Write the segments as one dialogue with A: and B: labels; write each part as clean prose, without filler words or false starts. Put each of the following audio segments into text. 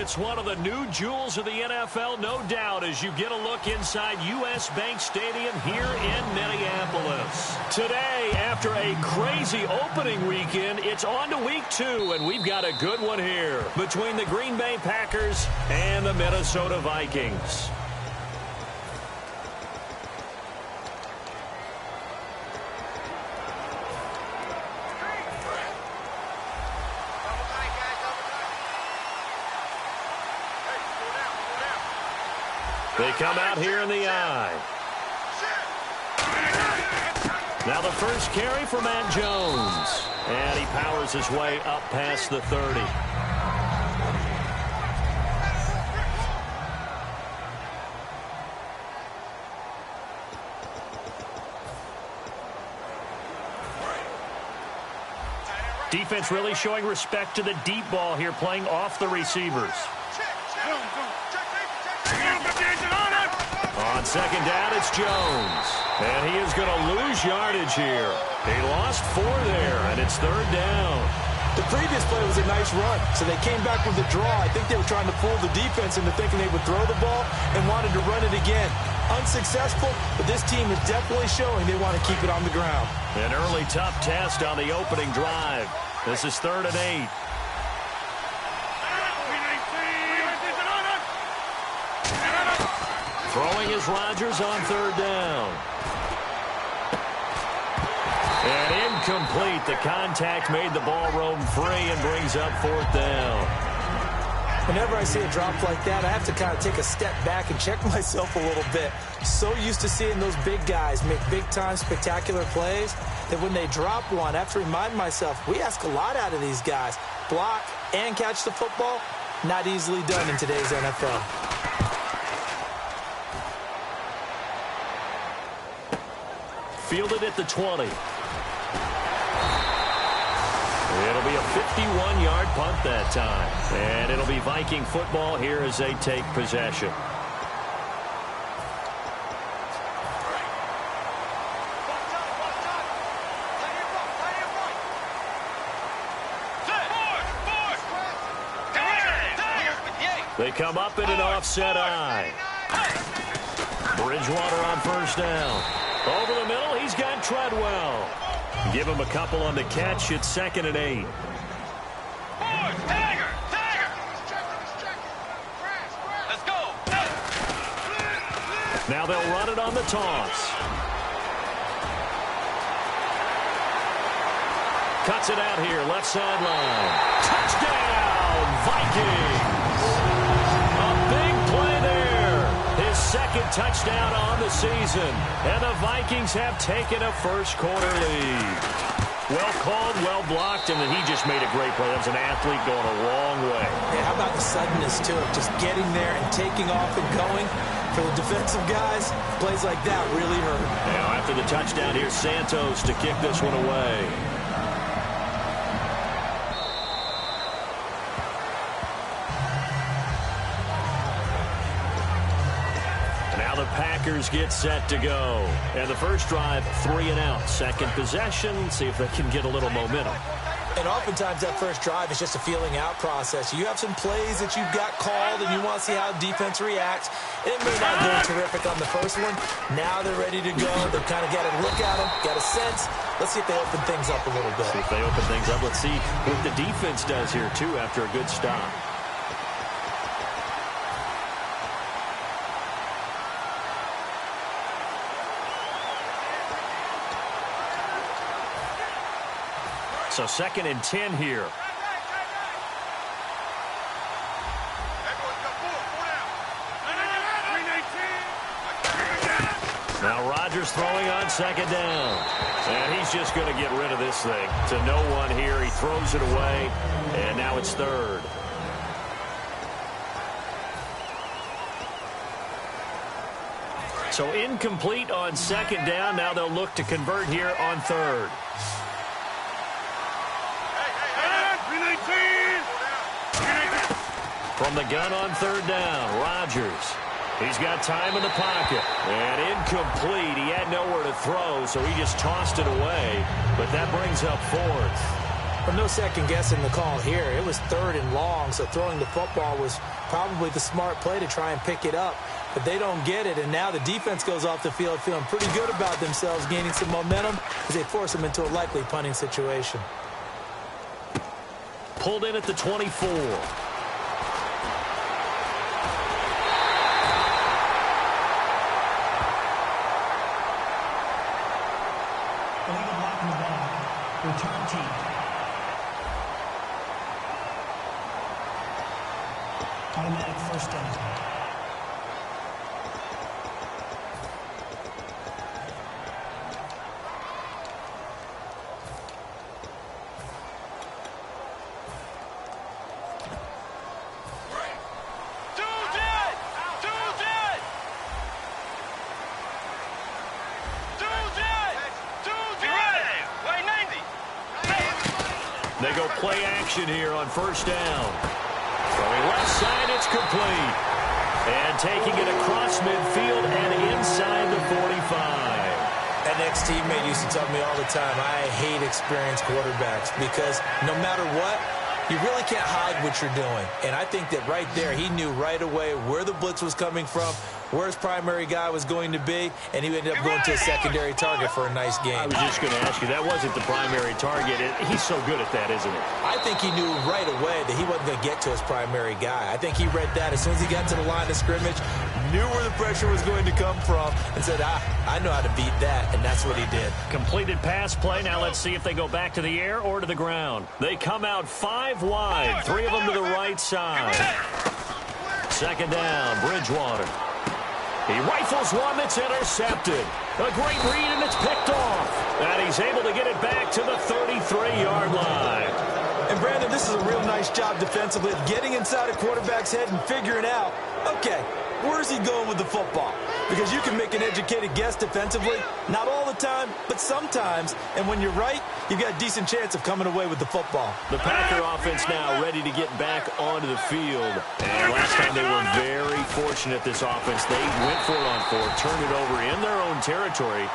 A: It's one of the new jewels of the NFL, no doubt, as you get a look inside U.S. Bank Stadium here in Minneapolis. Today, after a crazy opening weekend, it's on to week 2, and we've got a good one here between the Green Bay Packers and the Minnesota Vikings. They come out here in the eye. Now the first carry for Matt Jones. And he powers his way up past the 30. Defense really showing respect to the deep ball here, playing off the receivers. On second down, it's Jones. And he is going to lose yardage here. He lost 4 there, and it's 3rd down.
B: The previous play was a nice run, so they came back with a draw. I think they were trying to fool the defense into thinking they would throw the ball and wanted to run it again. Unsuccessful, but this team is definitely showing they want to keep it on the ground.
A: An early tough test on the opening drive. This is 3rd and 8. Throwing is Rodgers on 3rd down. And incomplete. The contact made the ball roam free and brings up 4th down.
B: Whenever I see a drop like that, I have to kind of take a step back and check myself a little bit. So used to seeing those big guys make big-time spectacular plays that when they drop one, I have to remind myself, we ask a lot out of these guys. Block and catch the football, not easily done in today's NFL.
A: Fielded at the 20. It'll be a 51-yard punt that time. And it'll be Viking football here as they take possession. They come up in an offset eye. Bridgewater on 1st down. Over the middle, he's got Treadwell. Give him a couple on the catch. It's 2nd and 8.
C: Let's go.
A: Now they'll run it on the toss. Cuts it out here, left sideline. Touchdown, Vikings. A big play there. His 2nd touchdown on the season. And the Vikings have taken a first-quarter lead. Well called, well blocked, and he just made a great play. That was an athlete going a long way.
B: Yeah, how about the suddenness, too? Just getting there and taking off and going. For the defensive guys, plays like that really hurt.
A: Now, after the touchdown, here's Santos to kick this one away. The Packers get set to go. And the first drive, 3 and out. Second possession, see if they can get a little momentum.
B: And oftentimes that first drive is just a feeling out process. You have some plays that you've got called and you want to see how defense reacts. It may not go terrific on the first one. Now they're ready to go. They've kind of got a look at them, got a sense. Let's see if they open things up a little bit.
A: See if they open things up. Let's see what the defense does here, too, after a good stop. So 2nd and 10 here. Now Rodgers throwing on 2nd down. And he's just going to get rid of this thing. To no one here. He throws it away. And now it's 3rd. So incomplete on 2nd down. Now they'll look to convert here on 3rd. From the gun on 3rd down, Rodgers. He's got time in the pocket. And incomplete. He had nowhere to throw, so he just tossed it away. But that brings up 4th.
B: Well, no second guessing the call here. It was 3rd and long, so throwing the football was probably the smart play to try and pick it up. But they don't get it, and now the defense goes off the field feeling pretty good about themselves, gaining some momentum as they force them into a likely punting situation.
A: Pulled in at the 24.
D: Return team. Automatic first down.
A: They go play action here on first down. Throwing left side, it's complete. And taking it across midfield and inside the 45.
B: An ex-teammate used to tell me all the time, I hate experienced quarterbacks because no matter what, you really can't hide what you're doing. And I think that right there, he knew right away where the blitz was coming from, where his primary guy was going to be, and he ended up going to a secondary target for a nice game.
A: I was just going to ask you, that wasn't the primary target. He's so good at that, isn't he?
B: I think he knew right away that he wasn't going to get to his primary guy. I think he read that as soon as he got to the line of scrimmage, knew where the pressure was going to come from, and said, I know how to beat that, and that's what he did.
A: Completed pass play. Now let's see if they go back to the air or to the ground. They come out 5 wide, 3 of them to the right side. Second down, Bridgewater. He rifles one that's intercepted. A great read, and it's picked off. And he's able to get it back to the 33-yard line.
B: And, Brandon, this is a real nice job defensively of getting inside a quarterback's head and figuring out, okay, where's he going with the football? Because you can make an educated guess defensively, not all the time, but sometimes. And when you're right, you've got a decent chance of coming away with the football.
A: The Packer offense now ready to get back onto the field. And last time they were very fortunate, this offense. They went for it on 4, turned it over in their own territory,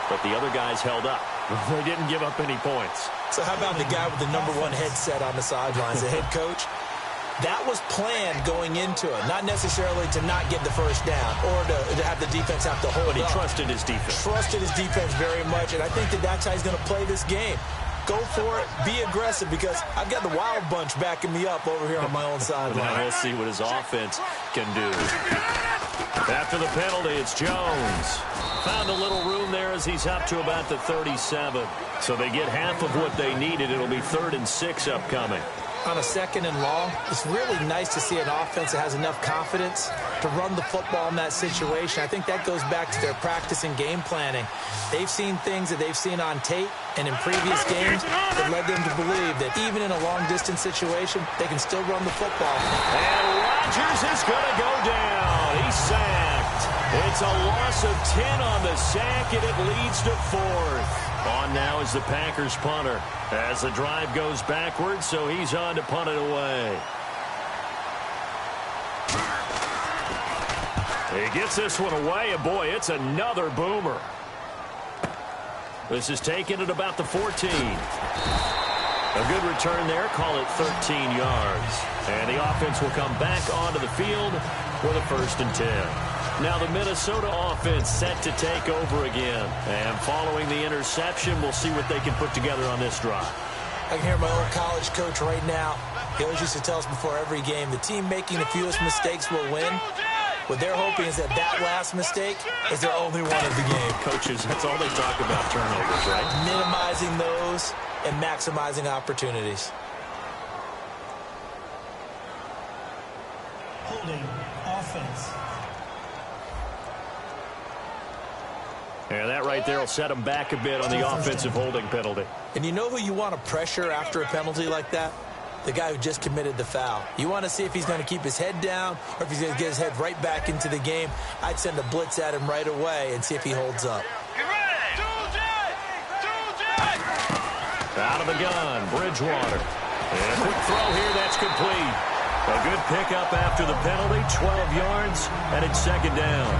A: but the other guys held up. They didn't give up any points.
B: So how about the guy with the #1 headset on the sidelines, the head coach? That was planned going into it, not necessarily to not get the first down or to have the defense have to hold
A: But he
B: up.
A: trusted his defense.
B: Trusted his defense very much, and I think that that's how he's going to play this game. Go for it, be aggressive, because I've got the wild bunch backing me up over here on my own sideline.
A: Now we'll see what his offense can do. After the penalty, it's Jones. Found a little room there as he's up to about the 37. So they get half of what they needed. It'll be 3rd and 6 upcoming.
B: On a 2nd and long, it's really nice to see an offense that has enough confidence to run the football in that situation. I think that goes back to their practice and game planning. They've seen things that they've seen on tape and in previous games that led them to believe that even in a long-distance situation, they can still run the football.
A: And Rodgers is going to go down. He's sacked. It's a loss of 10 on the sack, and it leads to 4th. On now is the Packers punter as the drive goes backwards, so he's on to punt it away. He gets this one away, and boy, it's another boomer. This is taken at about the 14. A good return there, call it 13 yards. And the offense will come back onto the field with a 1st and 10. Now the Minnesota offense set to take over again. And following the interception, we'll see what they can put together on this drive.
B: I can hear my old college coach right now. He always used to tell us before every game, the team making the fewest mistakes will win. What they're hoping is that that last mistake is their only one of the game.
A: Coaches, that's all they talk about, turnovers, right?
B: Minimizing those and maximizing opportunities.
D: Holding offense.
A: And that right there will set them back a bit on the offensive holding penalty.
B: And you know who you want to pressure after a penalty like that? The guy who just committed the foul. You want to see if he's going to keep his head down or if he's going to get his head right back into the game. I'd send a blitz at him right away and see if he holds up.
A: Out of the gun, Bridgewater. And a quick throw here, that's complete. A good pickup after the penalty, 12 yards, and it's 2nd down.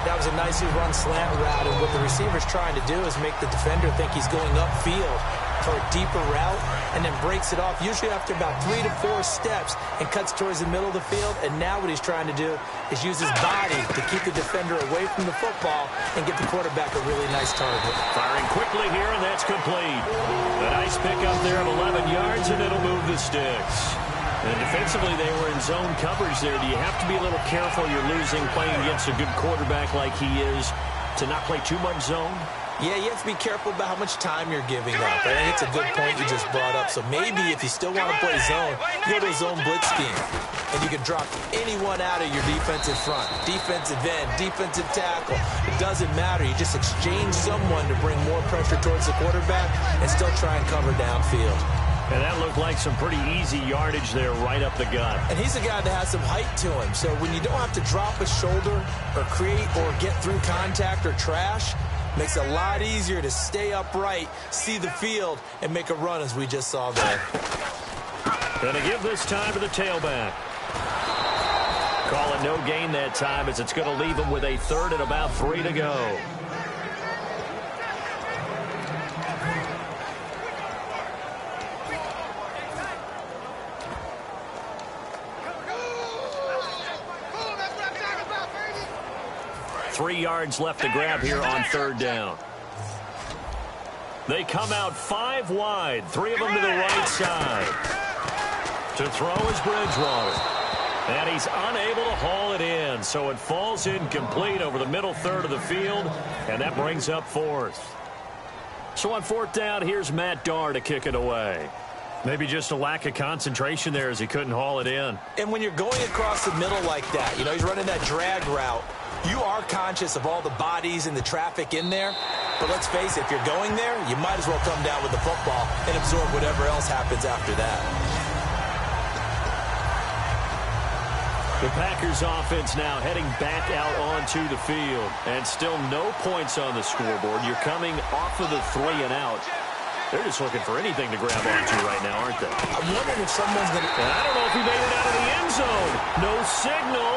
B: That was a nicely run slant route, and what the receiver's trying to do is make the defender think he's going upfield for a deeper route and then breaks it off, usually after about 3 to 4 steps, and cuts towards the middle of the field. And now what he's trying to do is use his body to keep the defender away from the football and get the quarterback a really nice target.
A: Firing quickly here, and that's complete. A nice pickup there of 11 yards, and it'll move the sticks. And defensively, they were in zone coverage there. Do you have to be a little careful? You're losing playing against a good quarterback like he is to not play too much zone?
B: Yeah, you have to be careful about how much time you're giving up. I think it's a good point you just brought up. So maybe if you still want to play zone, you go to a zone blitz scheme. And you can drop anyone out of your defensive front. Defensive end, defensive tackle. It doesn't matter. You just exchange someone to bring more pressure towards the quarterback and still try and cover downfield.
A: And that looked like some pretty easy yardage there right up the gut.
B: And he's a guy that has some height to him. So when you don't have to drop a shoulder or create or get through contact or trash, makes it a lot easier to stay upright, see the field, and make a run as we just saw there.
A: Going to give this time to the tailback. Call it no gain that time as it's going to leave him with a third and about 3 to go. Three yards left to grab here on third down. They come out 5 wide, 3 of them to the right side. To throw is Bridgewater. And he's unable to haul it in, so it falls incomplete over the middle third of the field, and that brings up 4th. So on 4th down, here's Matt Darr to kick it away. Maybe just a lack of concentration there as he couldn't haul it in.
B: And when you're going across the middle like that, he's running that drag route, you are conscious of all the bodies and the traffic in there. But let's face it, if you're going there, you might as well come down with the football and absorb whatever else happens after that.
A: The Packers offense now heading back out onto the field. And still no points on the scoreboard. You're coming off of the 3 and out. They're just looking for anything to grab onto right now, aren't they?
B: I'm wondering if someone's going to...
A: I don't know if he made it out of the end zone. No signal.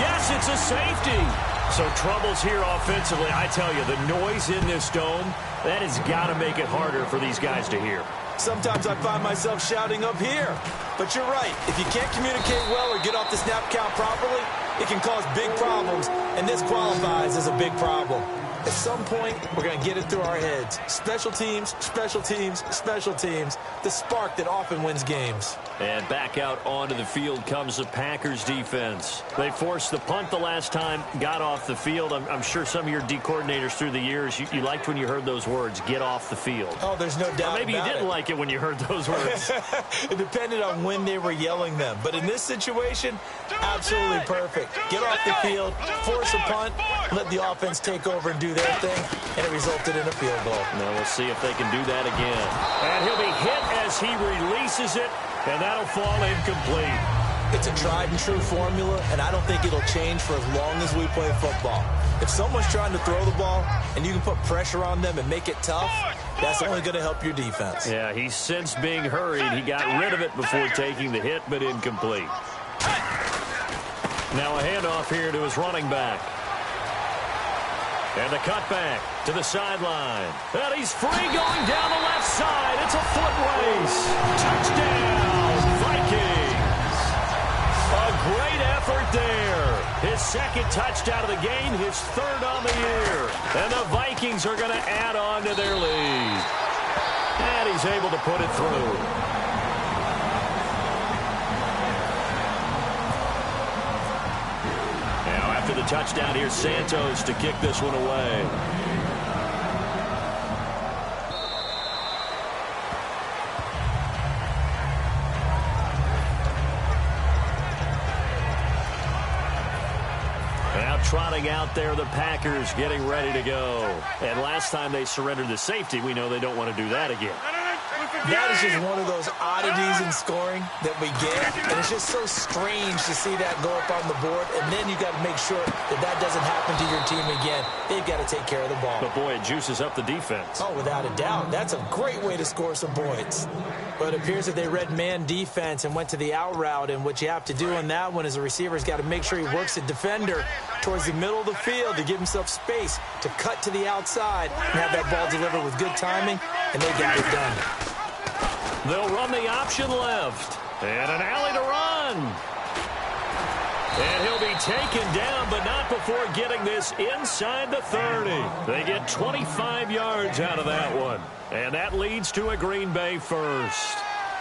A: Yes, it's a safety. So troubles here offensively. I tell you, the noise in this dome, that has got to make it harder for these guys to hear.
B: Sometimes I find myself shouting up here. But you're right. If you can't communicate well or get off the snap count properly, it can cause big problems. And this qualifies as a big problem. At some point, we're going to get it through our heads. Special teams, special teams, special teams. The spark that often wins games.
A: And back out onto the field comes the Packers defense. They forced the punt the last time, got off the field. I'm sure some of your D coordinators through the years, you liked when you heard those words, get off the field.
B: Oh, there's no doubt.
A: Or maybe you didn't like it when you heard those words.
B: It depended on when they were yelling them. But in this situation, absolutely perfect. Get off the field, force a punt, let the offense take over and do their thing, and it resulted in a field goal.
A: Now we'll see if they can do that again. And he'll be hit as he releases it, and that'll fall incomplete.
B: It's a tried-and-true formula, and I don't think it'll change for as long as we play football. If someone's trying to throw the ball, and you can put pressure on them and make it tough, that's only going to help your defense.
A: Yeah, he's since being hurried. He got rid of it before taking the hit, but incomplete. Now a handoff here to his running back. And the cutback to the sideline. And he's free going down the left side. It's a foot race. Touchdown, Vikings. A great effort there. His second touchdown of the game, his third on the year. And the Vikings are going to add on to their lead. And he's able to put it through. After the touchdown, here's Santos to kick this one away. Now trotting out there, the Packers getting ready to go. And last time they surrendered the safety, we know they don't want to do that again.
B: That is just one of those oddities in scoring that we get, and it's just so strange to see that go up on the board, and then you got to make sure that that doesn't happen to your team again. They've got to take care of the ball.
A: But, boy, it juices up the defense.
B: Oh, without a doubt. That's a great way to score some points. But it appears that they read man defense and went to the out route, and what you have to do on that one is the receiver's got to make sure he works the defender towards the middle of the field to give himself space to cut to the outside and have that ball delivered with good timing and they got it done.
A: They'll run the option left. And an alley to run. And he'll be taken down, but not before getting this inside the 30. They get 25 yards out of that one. And that leads to a Green Bay first.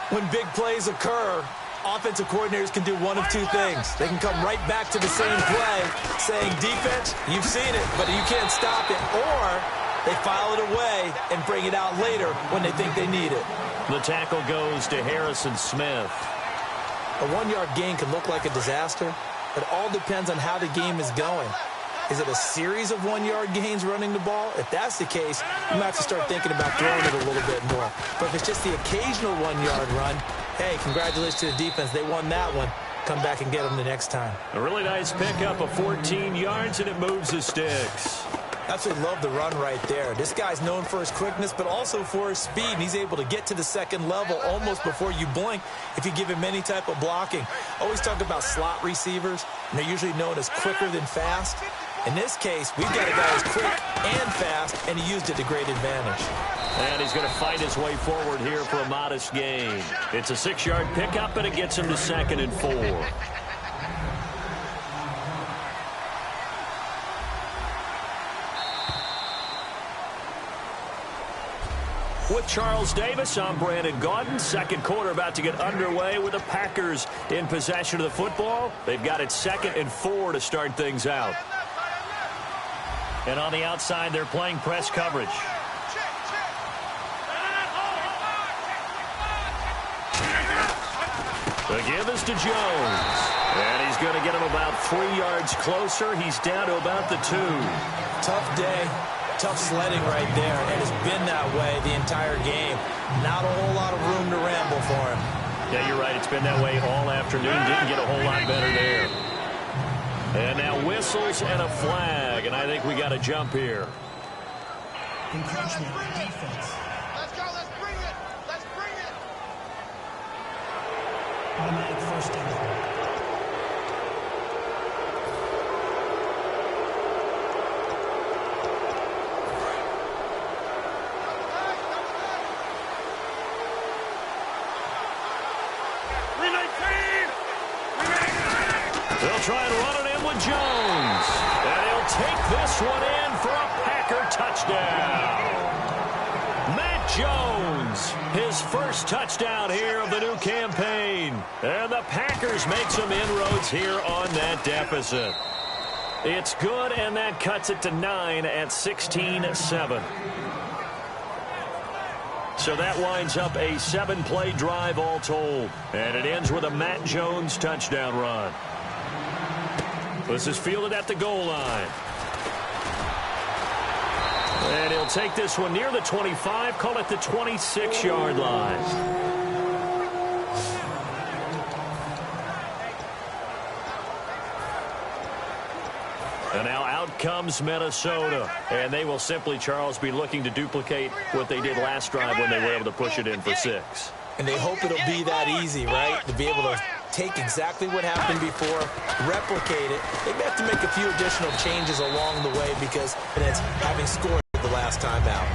B: When big plays occur, offensive coordinators can do one of two things. They can come right back to the same play, saying, defense, you've seen it, but you can't stop it. Or they file it away and bring it out later when they think they need it.
A: The tackle goes to Harrison Smith.
B: A 1-yard gain can look like a disaster. It all depends on how the game is going. Is it a series of 1-yard gains running the ball? If that's the case, you might have to start thinking about throwing it a little bit more. But if it's just the occasional 1-yard run, hey, congratulations to the defense. They won that one. Come back and get them the next time.
A: A really nice pickup of 14 yards, and it moves the sticks.
B: Absolutely love the run right there. This guy's known for his quickness, but also for his speed. And he's able to get to the second level almost before you blink if you give him any type of blocking. Always talk about slot receivers, and they're usually known as quicker than fast. In this case, we've got a guy who's quick and fast, and he used it to great advantage.
A: And he's going to fight his way forward here for a modest gain. It's a 6-yard pickup, and it gets him to 2nd and 4. With Charles Davis, I'm Brandon Gaudin. Second quarter about to get underway with the Packers in possession of the football. They've got it 2nd and 4 to start things out. And on the outside, they're playing press coverage. The give is to Jones. And he's going to get him about 3 yards closer. He's down to about the 2.
B: Tough day. Tough sledding right there, and it's been that way the entire game. Not a whole lot of room to ramble for him.
A: Yeah, you're right. It's been that way all afternoon. Didn't get a whole lot better there. And now whistles and a flag, and I think we got a jump here.
D: Encroachment, defense.
C: Let's go. Let's bring it. Let's bring it.
D: Automatic first down.
A: They'll try and run it in with Jones. And he'll take this one in for a Packer touchdown. Matt Jones, his first touchdown here of the new campaign. And the Packers make some inroads here on that deficit. It's good, and that cuts it to 9 at 16-7. So that winds up a 7-play drive all told. And it ends with a Matt Jones touchdown run. This is fielded at the goal line. And he'll take this one near the 25, call it the 26-yard line. And now out comes Minnesota. And they will simply, Charles, be looking to duplicate what they did last drive when they were able to push it in for 6.
B: And they hope it'll be that easy, right? To be able to take exactly what happened before, replicate it. They may have to make a few additional changes along the way because it's having scored the last time out.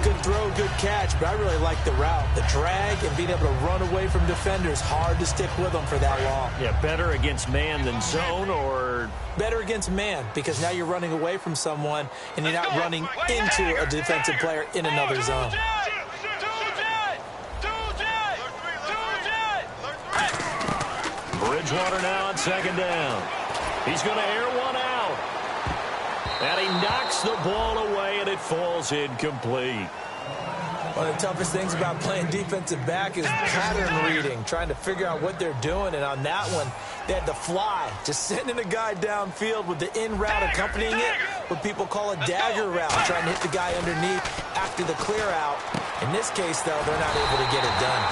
B: Good throw, good catch, but I really like the route. The drag and being able to run away from defenders, hard to stick with them for that long.
A: Yeah, better against man than zone, or
B: better against man, because now you're running away from someone and you're not running into a defensive player in another zone.
A: Bridgewater now on 2nd down. He's going to air one out. And he knocks the ball away, and it falls incomplete.
B: One of the toughest things about playing defensive back is pattern reading, trying to figure out what they're doing. And on that one, they had to fly, just sending a guy downfield with the in route accompanying it, what people call a dagger route, trying to hit the guy underneath after the clear out. In this case, though, they're not able to get it done.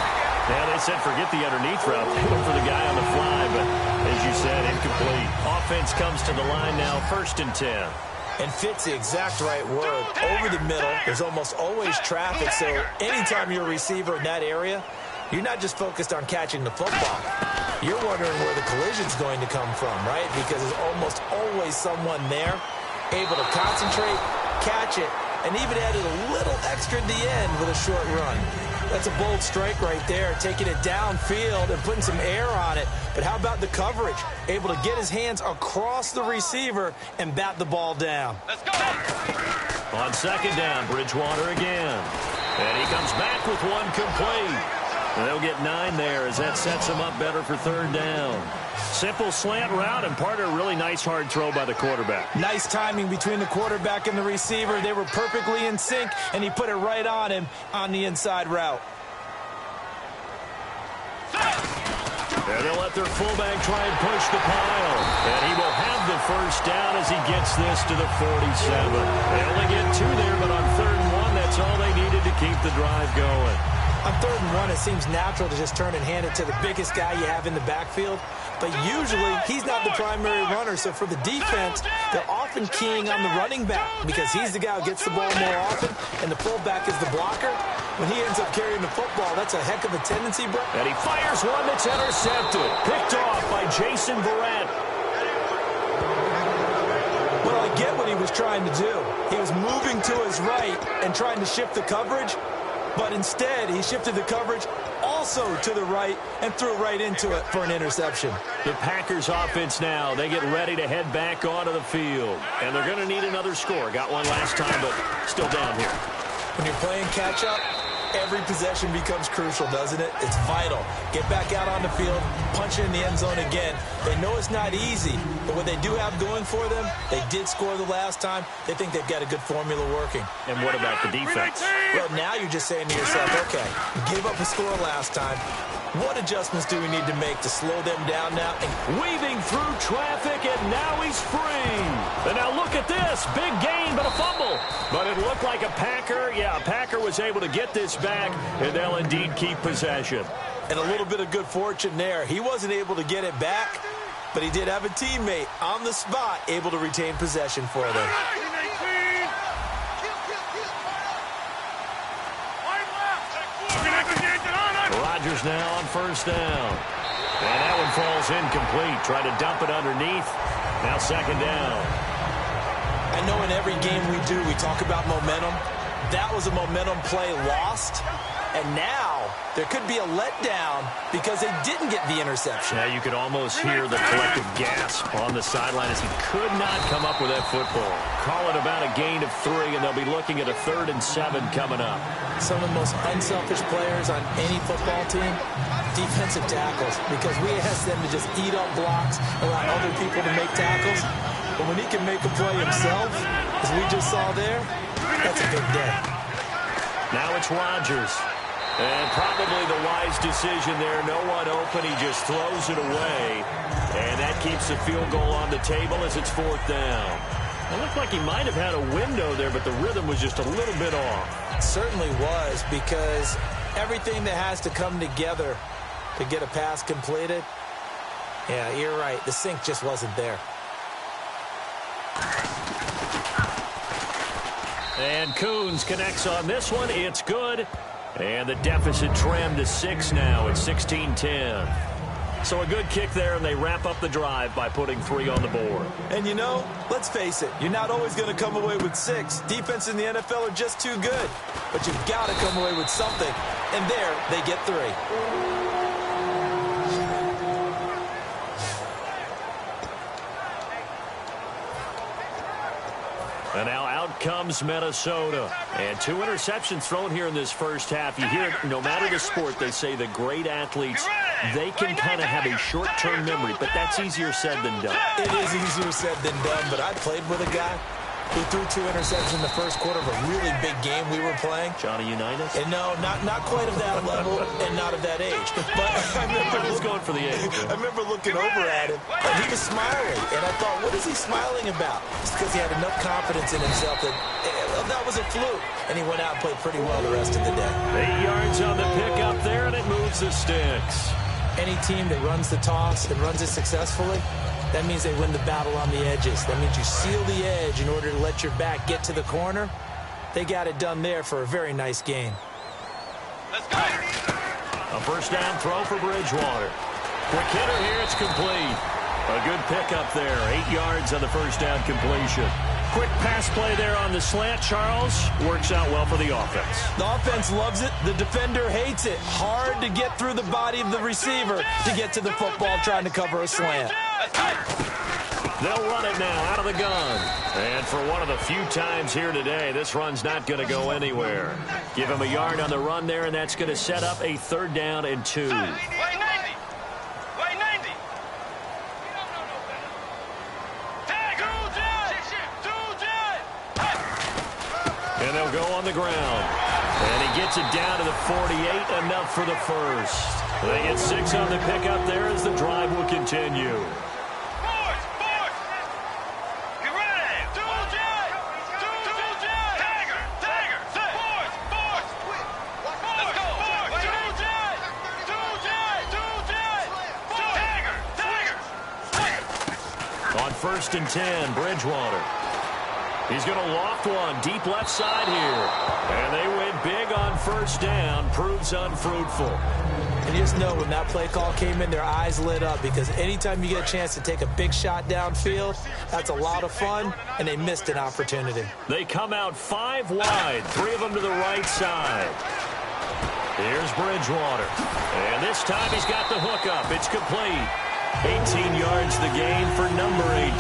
A: Yeah, they said forget the underneath route. They went for the guy on the fly, but as you said, incomplete. Offense comes to the line now, 1st and 10.
B: And fits the exact right word. Over the middle, there's almost always traffic, so anytime you're a receiver in that area, you're not just focused on catching the football. You're wondering where the collision's going to come from, right? Because there's almost always someone there able to concentrate, catch it, and even added a little extra at the end with a short run. That's a bold strike right there, taking it downfield and putting some air on it. But how about the coverage? Able to get his hands across the receiver and bat the ball down.
C: Let's go.
A: On second down, Bridgewater again. And he comes back with one complete. And they'll get 9 there as that sets him up better for third down. Simple slant route and part of a really nice hard throw by the quarterback.
B: Nice timing between the quarterback and the receiver. They were perfectly in sync, and he put it right on him on the inside route.
A: And they'll let their fullback try and push the pile. And he will have the first down as he gets this to the 47. They only get 2 there, but on third and 1, that's all they needed to keep the drive going.
B: On third and 1, it seems natural to just turn and hand it to the biggest guy you have in the backfield. But usually, he's not the primary runner. So for the defense, they're often keying on the running back because he's the guy who gets the ball more often, and the fullback is the blocker. When he ends up carrying the football, that's a heck of a tendency, bro.
A: And he fires one that's intercepted. Picked off by Jason Verrett.
B: Well, I get what he was trying to do. He was moving to his right and trying to shift the coverage. But instead, he shifted the coverage also to the right and threw right into it for an interception.
A: The Packers offense now, they get ready to head back onto the field. And they're going to need another score. Got one last time, but still down here.
B: When you're playing catch-up, every possession becomes crucial, doesn't it? It's vital. Get back out on the field, punch it in the end zone again. They know it's not easy, but what they do have going for them, they did score the last time. They think they've got a good formula working.
A: And what about the defense?
B: Well, now you're just saying to yourself, okay, gave up a score last time. What adjustments do we need to make to slow them down now? And
A: weaving through traffic, and now he's free. And now look at this. Big gain, but a fumble. But it looked like a Packer. Yeah, a Packer was able to get this back, and they'll indeed keep possession.
B: And a little bit of good fortune there. He wasn't able to get it back, but he did have a teammate on the spot able to retain possession for them.
A: Rodgers now on first down. And that one falls incomplete. Try to dump it underneath. Now second down.
B: I know in every game we do, we talk about momentum. That was a momentum play lost. And now there could be a letdown because they didn't get the interception.
A: Now you could almost hear the collective gasp on the sideline as he could not come up with that football. Call it about a gain of 3, and they'll be looking at a 3rd and 7 coming up.
B: Some of the most unselfish players on any football team, defensive tackles, because we ask them to just eat up blocks, allow other people to make tackles. But when he can make a play himself, as we just saw there, that's a big day.
A: Now it's Rodgers. And probably the wise decision there. No one open. He just throws it away. And that keeps the field goal on the table as it's 4th down. It looked like he might have had a window there, but the rhythm was just a little bit off.
B: It certainly was, because everything that has to come together to get a pass completed, yeah, you're right. The sync just wasn't there.
A: And Coons connects on this one. It's good. And the deficit trimmed to 6 now at 16-10. So a good kick there, and they wrap up the drive by putting 3 on the board.
B: And you know, let's face it, you're not always going to come away with 6. Defense in the NFL are just too good. But you've got to come away with something. And there, they get 3.
A: And now out comes Minnesota. And 2 interceptions thrown here in this first half. You hear it, no matter the sport, they say the great athletes, they can kind of have a short-term memory, but that's easier said than done.
B: It is easier said than done, but I played with a guy who threw 2 interceptions in the first quarter of a really big game we were playing.
A: Johnny Unitas?
B: And no, not quite of that level and not of that age. But I remember
A: going for the age.
B: I remember looking over at him, and he was smiling. And I thought, what is he smiling about? It's because he had enough confidence in himself that that was a fluke. And he went out and played pretty well the rest of the day.
A: 8 yards on the pickup there, and it moves the sticks.
B: Any team that runs the toss and runs it successfully, that means they win the battle on the edges. That means you seal the edge in order to let your back get to the corner. They got it done there for a very nice game.
C: Let's go.
A: A first down throw for Bridgewater. Quick hitter here, it's complete. A good pickup there, 8 yards on the first down completion. quick pass play there on the slant, Charles. Works out well for the offense.
B: The offense loves it. The defender hates it. Hard to get through the body of the receiver to get to the football trying to cover a slant.
A: They'll run it now out of the gun. And for one of the few times here today, this run's not going to go anywhere. Give him a yard on the run there, and that's going to set up a 3rd down and 2. And they'll go on the ground. And he gets it down to the 48, enough for the first. They get 6 on the pickup there as the drive will continue. On 1st and 10, Bridgewater. He's going to loft one deep left side here. And they win big on 1st down. Proves unfruitful.
B: And you just know when that play call came in, their eyes lit up, because anytime you get a chance to take a big shot downfield, that's a lot of fun, and they missed an opportunity.
A: They come out 5 wide, 3 of them to the right side. Here's Bridgewater. And this time he's got the hook up. It's complete. 18 yards the gain for number 18.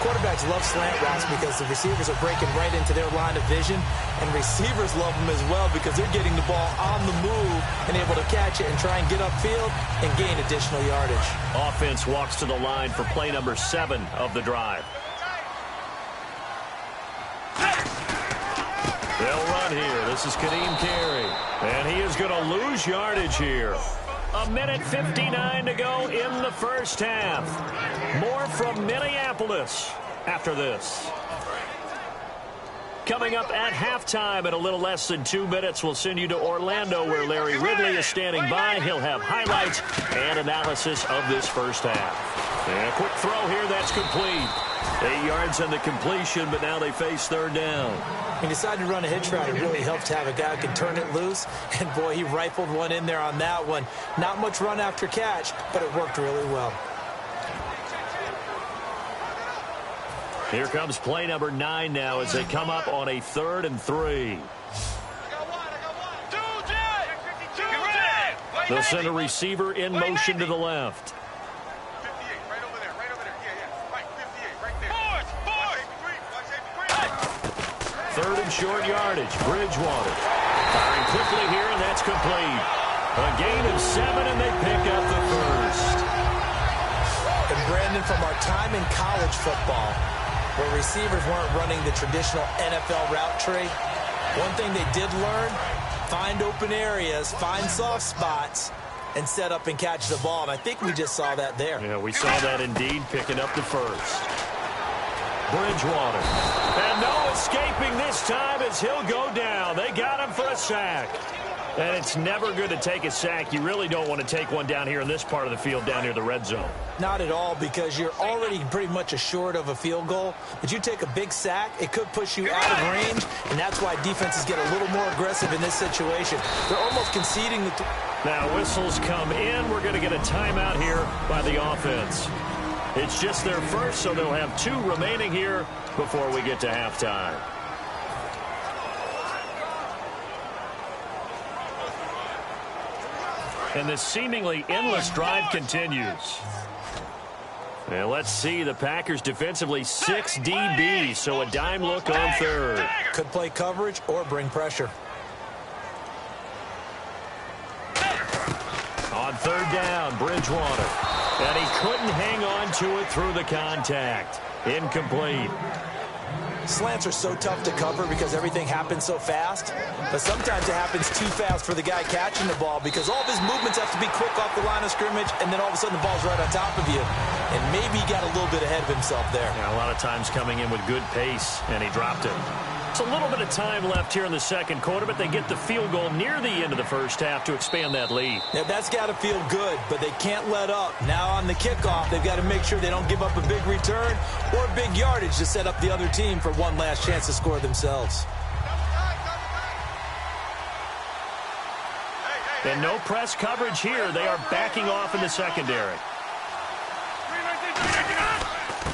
B: Quarterbacks love slant routes because the receivers are breaking right into their line of vision, and receivers love them as well because they're getting the ball on the move and able to catch it and try and get upfield and gain additional yardage.
A: Offense walks to the line for play number 7 of the drive. They'll run here. This is Kadeem Carey, and he is going to lose yardage here. 1:59 to go in the first half. More from Minneapolis after this. Coming up at halftime in a little less than 2 minutes, we'll send you to Orlando where Larry Ridley is standing by. He'll have highlights and analysis of this first half. And a quick throw here, that's complete. 8 yards on the completion, but now they face 3rd down.
B: He decided to run a hitch route. It really helps to have a guy who can turn it loose. And, boy, he rifled one in there on that one. Not much run after catch, but it worked really well.
A: Here comes play number 9 now as they come up on a 3rd and 3. They'll send a receiver in motion to the left. 3rd and short yardage. Bridgewater firing quickly here, and that's complete. A gain of 7, and they pick up the first.
B: And, Brandon, from our time in college football, where receivers weren't running the traditional NFL route tree, one thing they did learn, find open areas, find soft spots, and set up and catch the ball. And I think we just saw that there.
A: Yeah, we saw that indeed, picking up the first. Bridgewater. And no escaping this time as he'll go down. They got him for a sack. And it's never good to take a sack. You really don't want to take one down here in this part of the field, down near the red zone.
B: Not at all, because you're already pretty much assured of a field goal. But you take a big sack, it could push you out of range, and that's why defenses get a little more aggressive in this situation. They're almost conceding the...
A: Now whistles come in. We're going to get a timeout here by the offense. It's just their first, so they'll have 2 remaining here before we get to halftime. And this seemingly endless drive continues. And let's see, the Packers defensively 6 DBs, so a dime look on 3rd.
B: Could play coverage or bring pressure.
A: On 3rd down, Bridgewater. And he couldn't hang on to it through the contact. Incomplete.
B: Slants are so tough to cover because everything happens so fast. But sometimes it happens too fast for the guy catching the ball because all of his movements have to be quick off the line of scrimmage, and then all of a sudden the ball's right on top of you. And maybe he got a little bit ahead of himself there.
A: Yeah, a lot of times coming in with good pace, and he dropped it. It's a little bit of time left here in the second quarter, but they get the field goal near the end of the first half to expand that lead.
B: Yeah, that's got to feel good, but they can't let up. Now on the kickoff, they've got to make sure they don't give up a big return or big yardage to set up the other team for one last chance to score themselves.
A: And no press coverage here. They are backing off in the secondary.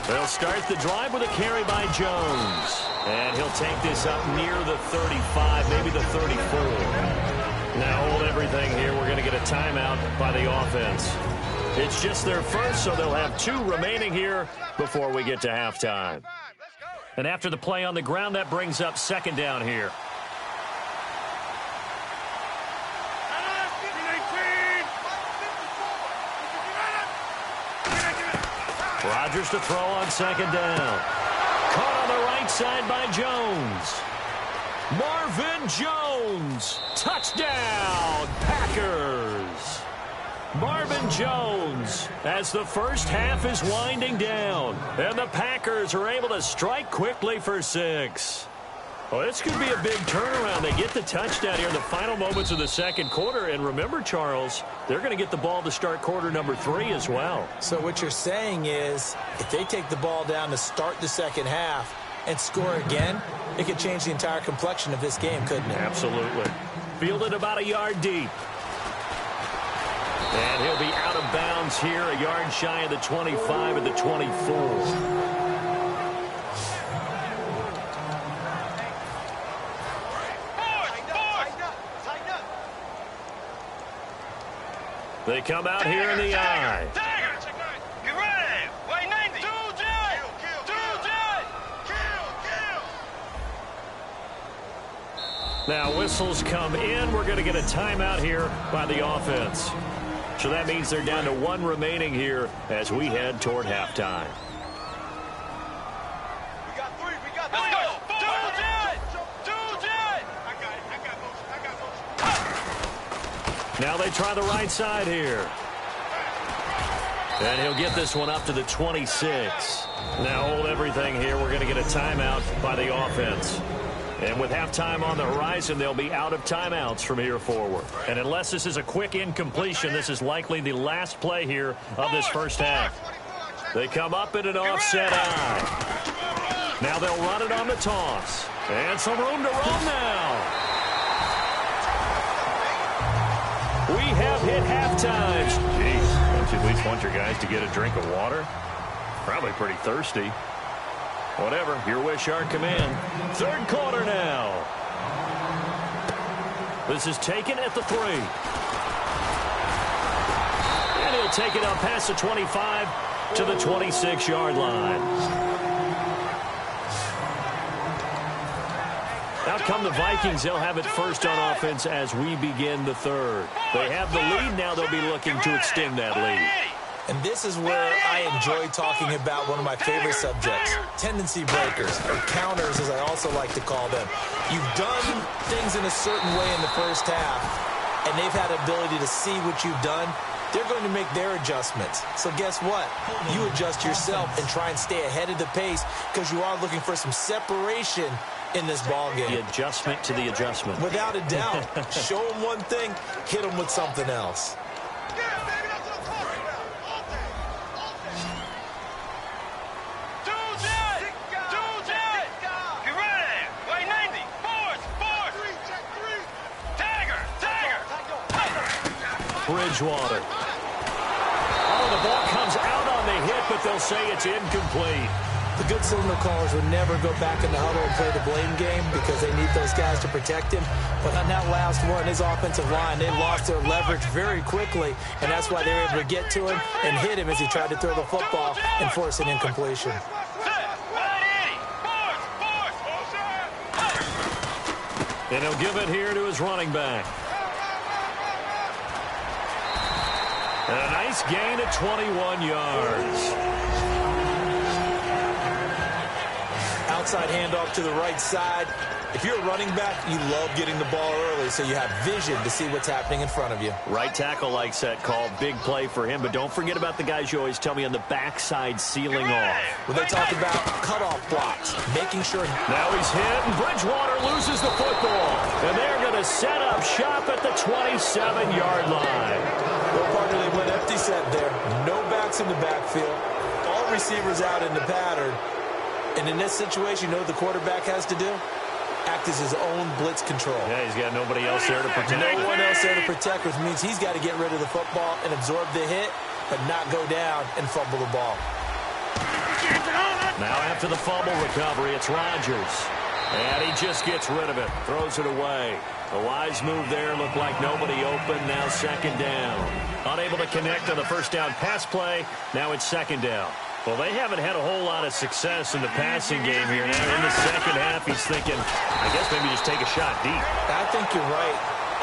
A: They'll start the drive with a carry by Jones. And he'll take this up near the 35, maybe the 34. Now hold everything here. We're going to get a timeout by the offense. It's just their first, so they'll have 2 remaining here before we get to halftime. And after the play on the ground, that brings up second down here. Rodgers to throw on second down. Caught on the right side by Jones. Marvin Jones. Touchdown, Packers. Marvin Jones as the first half is winding down. And the Packers are able to strike quickly for 6. Well, this could be a big turnaround. They get the touchdown here in the final moments of the second quarter. And remember, Charles, they're going to get the ball to start quarter number 3 as well.
B: So what you're saying is if they take the ball down to start the second half and score again, it could change the entire complexion of this game, couldn't it?
A: Absolutely. Fielded about a yard deep. And he'll be out of bounds here, a yard shy of the 25 at the 24. They come out here in the eye.
C: Get ready. Wait, 90.
A: Now whistles come in. We're going to get a timeout here by the offense. So that means they're down to 1 remaining here as we head toward halftime.
C: We got 3. Let's go.
A: Now they try the right side here. And he'll get this one up to the 26. Now hold everything here. We're going to get a timeout by the offense. And with halftime on the horizon, they'll be out of timeouts from here forward. And unless this is a quick incompletion, this is likely the last play here of this first half. They come up in an offset eye. Now they'll run it on the toss. And some room to roam now. We have hit halftime. Jeez, don't you at least want your guys to get a drink of water? Probably pretty thirsty. Whatever, your wish, our command. Third quarter now. This is taken at the 3. And he'll take it up past the 25 to the 26-yard line. Out come the Vikings. They'll have it first on offense as we begin the third. They have the lead. Now they'll be looking to extend that lead.
B: And this is where I enjoy talking about one of my favorite subjects, tendency breakers, or counters as I also like to call them. You've done things in a certain way in the first half, and they've had ability to see what you've done. They're going to make their adjustments. So guess what? You adjust yourself and try and stay ahead of the pace because you are looking for some separation in this ball game.
A: The adjustment to the adjustment.
B: Without a doubt. Show them one thing, hit them with something else.
A: Bridgewater. Oh, the ball comes out on the hit, but they'll say it's incomplete.
B: The good signal callers would never go back in the huddle and play the blame game because they need those guys to protect him. But on that last one, his offensive line, they lost their leverage very quickly, and that's why they were able to get to him and hit him as he tried to throw the football and force an incompletion.
A: And he'll give it here to his running back. And a nice gain of 21 yards.
B: Outside handoff to the right side. If you're a running back, you love getting the ball early so you have vision to see what's happening in front of you.
A: Right tackle likes that call. Big play for him. But don't forget about the guys you always tell me on the backside sealing off.
B: When they talk about cutoff blocks, making sure.
A: Now he's hit, and Bridgewater loses the football. And they're going to set up shop at the 27-yard line.
B: No partner, they went empty set there. No backs in the backfield. All receivers out in the pattern. And in this situation, you know what the quarterback has to do? Act as his own blitz control.
A: Yeah, he's got nobody else there to protect.
B: No one else there to protect, which means he's got to get rid of the football and absorb the hit, but not go down and fumble the ball.
A: Now after the fumble recovery, it's Rodgers. And he just gets rid of it, throws it away. A wise move there, looked like nobody open, now second down. Unable to connect on the first down pass play, now it's second down. Well, they haven't had a whole lot of success in the passing game here. Now in the second half, he's thinking, I guess maybe just take a shot deep.
B: I think you're right.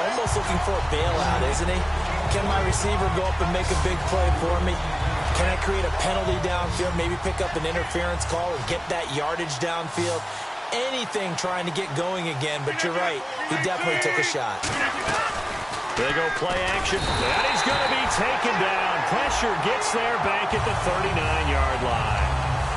B: Almost looking for a bailout, isn't he? Can my receiver go up and make a big play for me? Can I create a penalty downfield, maybe pick up an interference call and get that yardage downfield? Anything trying to get going again, but you're right. He definitely took a shot.
A: They go play action, and he's going to be taken down. Pressure gets there back at the 39-yard line.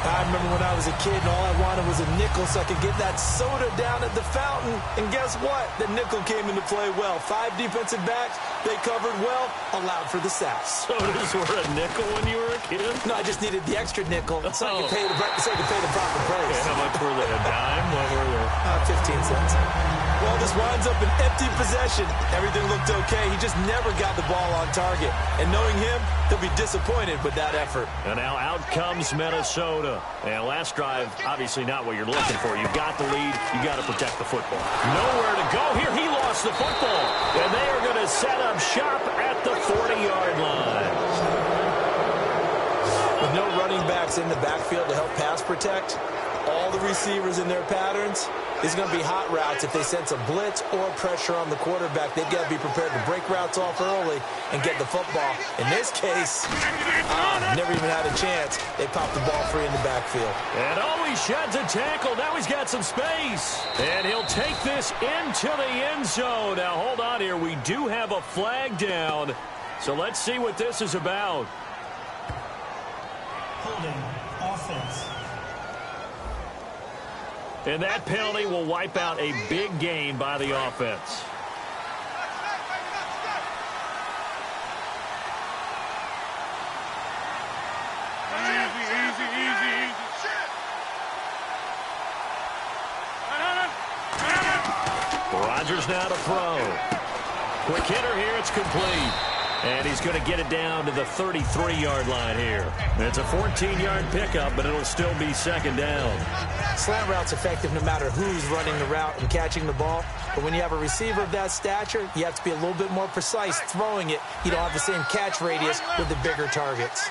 B: I remember when I was a kid and all I wanted was a nickel so I could get that soda down at the fountain. And guess what? The nickel came into play well. 5 defensive backs, they covered well, allowed for the sacks.
A: Sodas were a nickel when you were a kid?
B: No, I just needed the extra nickel so I could pay the proper price.
A: Yeah, how much were they? A dime? What were they?
B: 15 cents. Well, this winds up an empty possession. Everything looked okay. He just never got the ball on target. And knowing him, he'll be disappointed with that effort.
A: And now out comes Minnesota. And last drive, obviously not what you're looking for. You've got the lead. You got to protect the football. Nowhere to go here. He lost the football. And they are going to set up shop at the 40-yard line.
B: With no running backs in the backfield to help pass protect, all the receivers in their patterns, it's going to be hot routes. If they sense a blitz or pressure on the quarterback, they've got to be prepared to break routes off early and get the football. In this case, never even had a chance. They popped the ball free in the backfield.
A: And he sheds a tackle. Now he's got some space. And he'll take this into the end zone. Now, hold on here. We do have a flag down. So let's see what this is about.
D: Holding offense.
A: And that penalty will wipe out a big gain by the offense.
C: Easy.
A: Rodgers now to throw. Quick hitter here. It's complete. And he's going to get it down to the 33-yard line here. It's a 14-yard pickup, but it'll still be second down.
B: Slant route's effective no matter who's running the route and catching the ball. But when you have a receiver of that stature, you have to be a little bit more precise throwing it. You don't have the same catch radius with the bigger targets.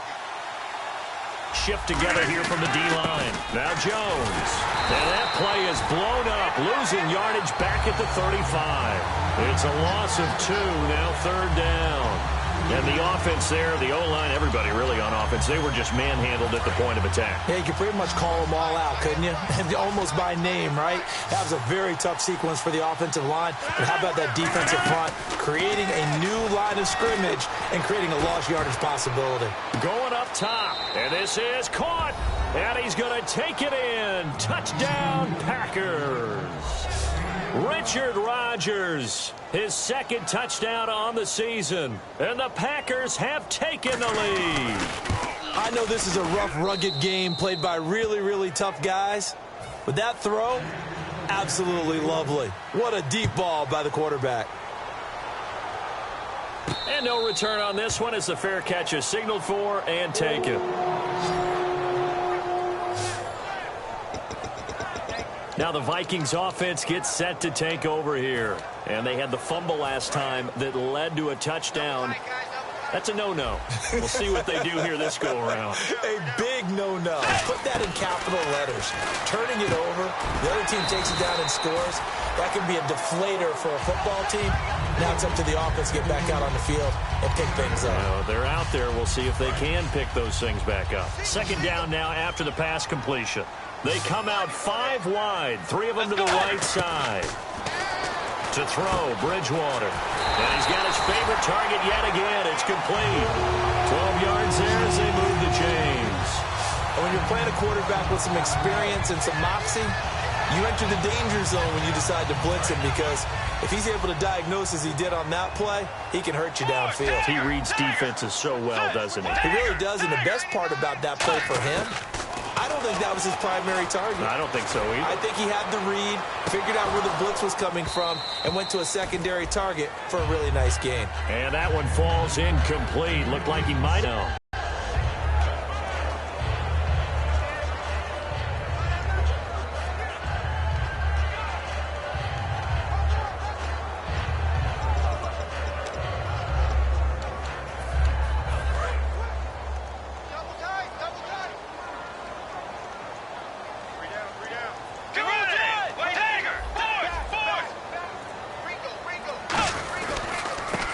A: Shift together here from the D-line. Now Jones. And that play is blown up, losing yardage back at the 35. It's a loss of 2, now third down. And the offense there, the O-line, everybody really on offense, they were just manhandled at the point of attack.
B: Yeah, you could pretty much call them all out, couldn't you? Almost by name, right? That was a very tough sequence for the offensive line. But how about that defensive front? Creating a new line of scrimmage and creating a lost yardage possibility.
A: Going up top, and this is caught. And he's going to take it in. Touchdown, Packers. Richard Rodgers, his second touchdown on the season. And the Packers have taken the lead.
B: I know this is a rough, rugged game played by really, really tough guys. But that throw, absolutely lovely. What a deep ball by the quarterback.
A: And no return on this one as the fair catch is signaled for and taken. Now the Vikings offense gets set to take over here. And they had the fumble last time that led to a touchdown. That's a no-no. We'll see what they do here this go-around.
B: A big no-no. Put that in capital letters. Turning it over, the other team takes it down and scores. That can be a deflator for a football team. Now it's up to the offense to get back out on the field and pick things up.
A: They're out there. We'll see if they can pick those things back up. Second down now after the pass completion. They come out 5 wide, 3 of them to the right side. To throw, Bridgewater. And he's got his favorite target yet again. It's complete. 12 yards there as they move to James.
B: And when you're playing a quarterback with some experience and some moxie, you enter the danger zone when you decide to blitz him, because if he's able to diagnose as he did on that play, he can hurt you downfield.
A: He reads defenses so well, doesn't he?
B: He really does, and the best part about that play for him, I don't think that was his primary target.
A: I don't think so either.
B: I think he had the read, figured out where the blitz was coming from, and went to a secondary target for a really nice gain.
A: And that one falls incomplete. Looked like he might have.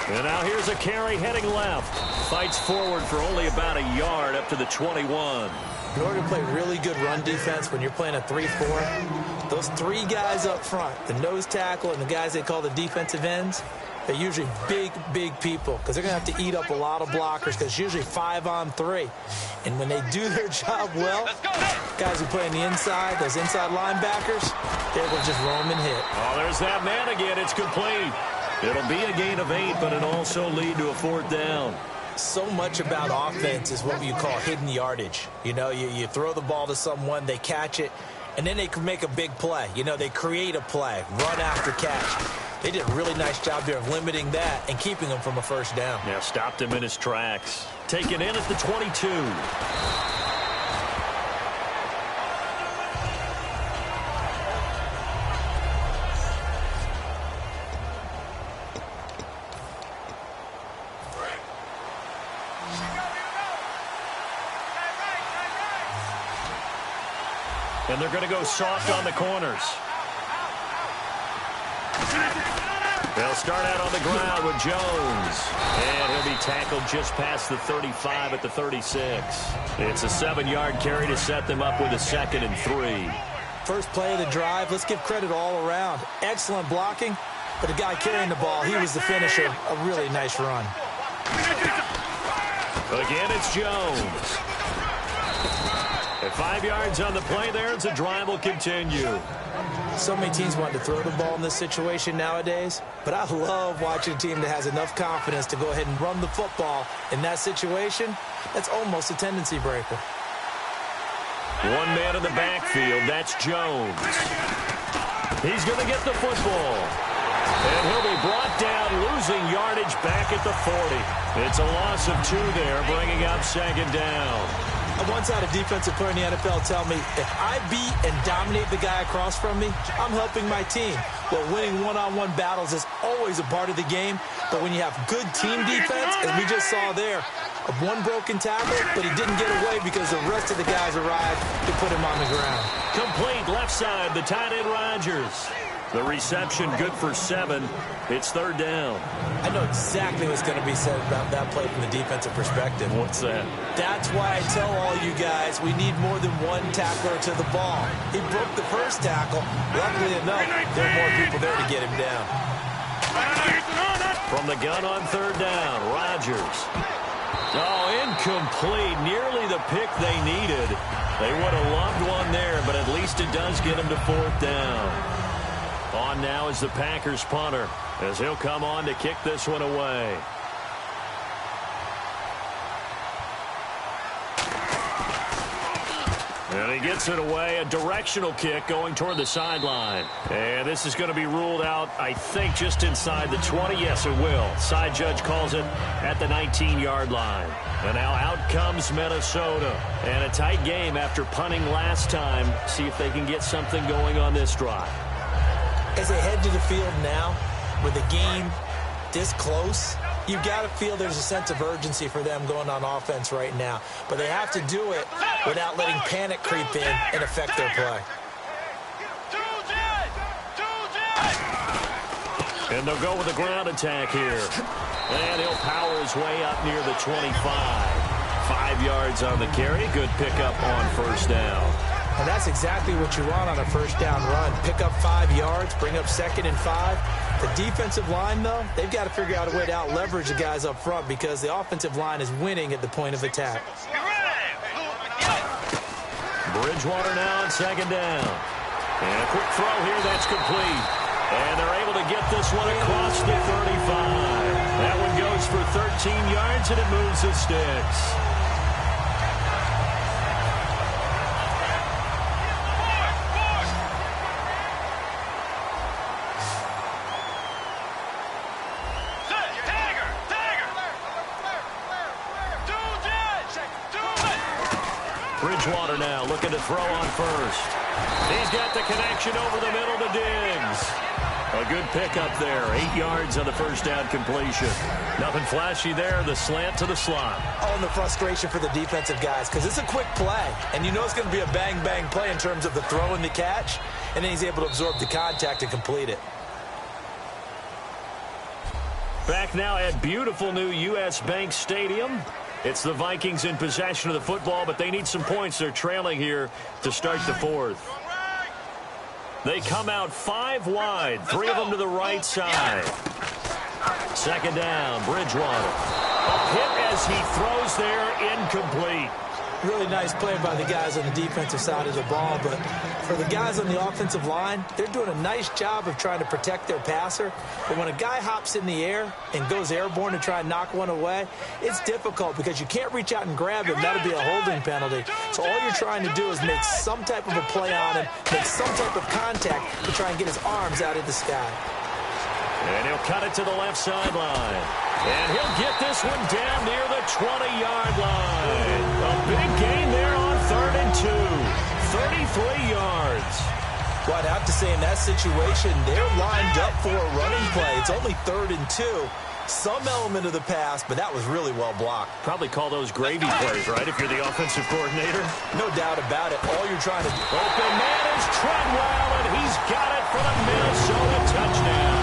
A: And now here's a carry heading left. Fights forward for only about a yard up to the 21.
B: In order to play really good run defense when you're playing a 3-4, those three guys up front, the nose tackle and the guys they call the defensive ends, they're usually big, big people because they're going to have to eat up a lot of blockers because it's usually 5-on-3. And when they do their job well, guys who play on the inside, those inside linebackers, they're able to just roam and hit.
A: Oh, there's that man again. It's complete. It'll be a gain of 8, but it'll also lead to a 4th down.
B: So much about offense is what you call hidden yardage. You know, you throw the ball to someone, they catch it, and then they can make a big play. You know, they create a play, run after catch. They did a really nice job there of limiting that and keeping him from a 1st down.
A: Yeah, stopped him in his tracks. Taken in at the 22. And they're going to go soft on the corners. They'll start out on the ground with Jones. And he'll be tackled just past the 35 at the 36. It's a 7-yard carry to set them up with a 2nd and 3.
B: First play of the drive, let's give credit all around. Excellent blocking, but the guy carrying the ball, he was the finisher. A really nice run.
A: Again, it's Jones. At 5 yards on the play there, and the drive will continue.
B: So many teams want to throw the ball in this situation nowadays, but I love watching a team that has enough confidence to go ahead and run the football in that situation. That's almost a tendency breaker.
A: One man in the backfield, that's Jones. He's going to get the football. And he'll be brought down, losing yardage back at the 40. It's a loss of 2 there, bringing up 2nd down.
B: I once had a defensive player in the NFL tell me, if I beat and dominate the guy across from me, I'm helping my team. Well, winning one-on-one battles is always a part of the game, but when you have good team defense, as we just saw there, one broken tackle, but he didn't get away because the rest of the guys arrived to put him on the ground.
A: Complete left side, the tight end Rodgers. The reception good for 7. It's 3rd down.
B: I know exactly what's going to be said about that play from the defensive perspective.
A: What's that?
B: That's why I tell all you guys we need more than one tackler to the ball. He broke the first tackle. Luckily enough, there are more people there to get him down.
A: From the gun on 3rd down, Rodgers. Oh, incomplete. Nearly the pick they needed. They would have loved one there, but at least it does get them to 4th down. On now is the Packers punter, as he'll come on to kick this one away. And he gets it away, a directional kick going toward the sideline. And this is going to be ruled out, I think, just inside the 20. Yes, it will. Side judge calls it at the 19-yard line. And now out comes Minnesota. And a tight game after punting last time. See if they can get something going on this drive.
B: As they head to the field now, with the game this close, you've got to feel there's a sense of urgency for them going on offense right now. But they have to do it without letting panic creep in and affect their play.
A: And they'll go with a ground attack here. And he'll power his way up near the 25. 5 yards on the carry. Good pickup on 1st down.
B: And that's exactly what you want on a 1st down run. Pick up 5 yards, bring up 2nd and 5. The defensive line, though, they've got to figure out a way to out-leverage the guys up front because the offensive line is winning at the point of attack.
A: Bridgewater now on 2nd down. And a quick throw here, that's complete. And they're able to get this one across the 35. That one goes for 13 yards, and it moves the sticks. Bridgewater now looking to throw on 1st. He's got the connection over the middle to Diggs. A good pickup there. 8 yards on the 1st down completion. Nothing flashy there. The slant to the slot.
B: Oh, and the frustration for the defensive guys because it's a quick play. And you know it's going to be a bang-bang play in terms of the throw and the catch. And then he's able to absorb the contact and complete it.
A: Back now at beautiful new U.S. Bank Stadium. It's the Vikings in possession of the football, but they need some points. They're trailing here to start the fourth. They come out 5 wide, 3 of them to the right side. Second down, Bridgewater. A hit as he throws there, incomplete.
B: Really nice play by the guys on the defensive side of the ball, but for the guys on the offensive line, they're doing a nice job of trying to protect their passer. But when a guy hops in the air and goes airborne to try and knock one away, it's difficult because you can't reach out and grab him. That'll be a holding penalty. So all you're trying to do is make some type of a play on him, make some type of contact to try and get his arms out of the sky.
A: And he'll cut it to the left sideline. And he'll get this one down near the 20-yard line. A big gain there on 3rd and 2. 33 yards.
B: Well, I'd have to say in that situation, they're lined up for a running play. It's only 3rd and 2. Some element of the pass, but that was really well blocked.
A: Probably call those gravy plays, right, if you're the offensive coordinator?
B: No doubt about it. All you're trying to do.
A: Open man is Treadwell, and he's got it for the Minnesota touchdown.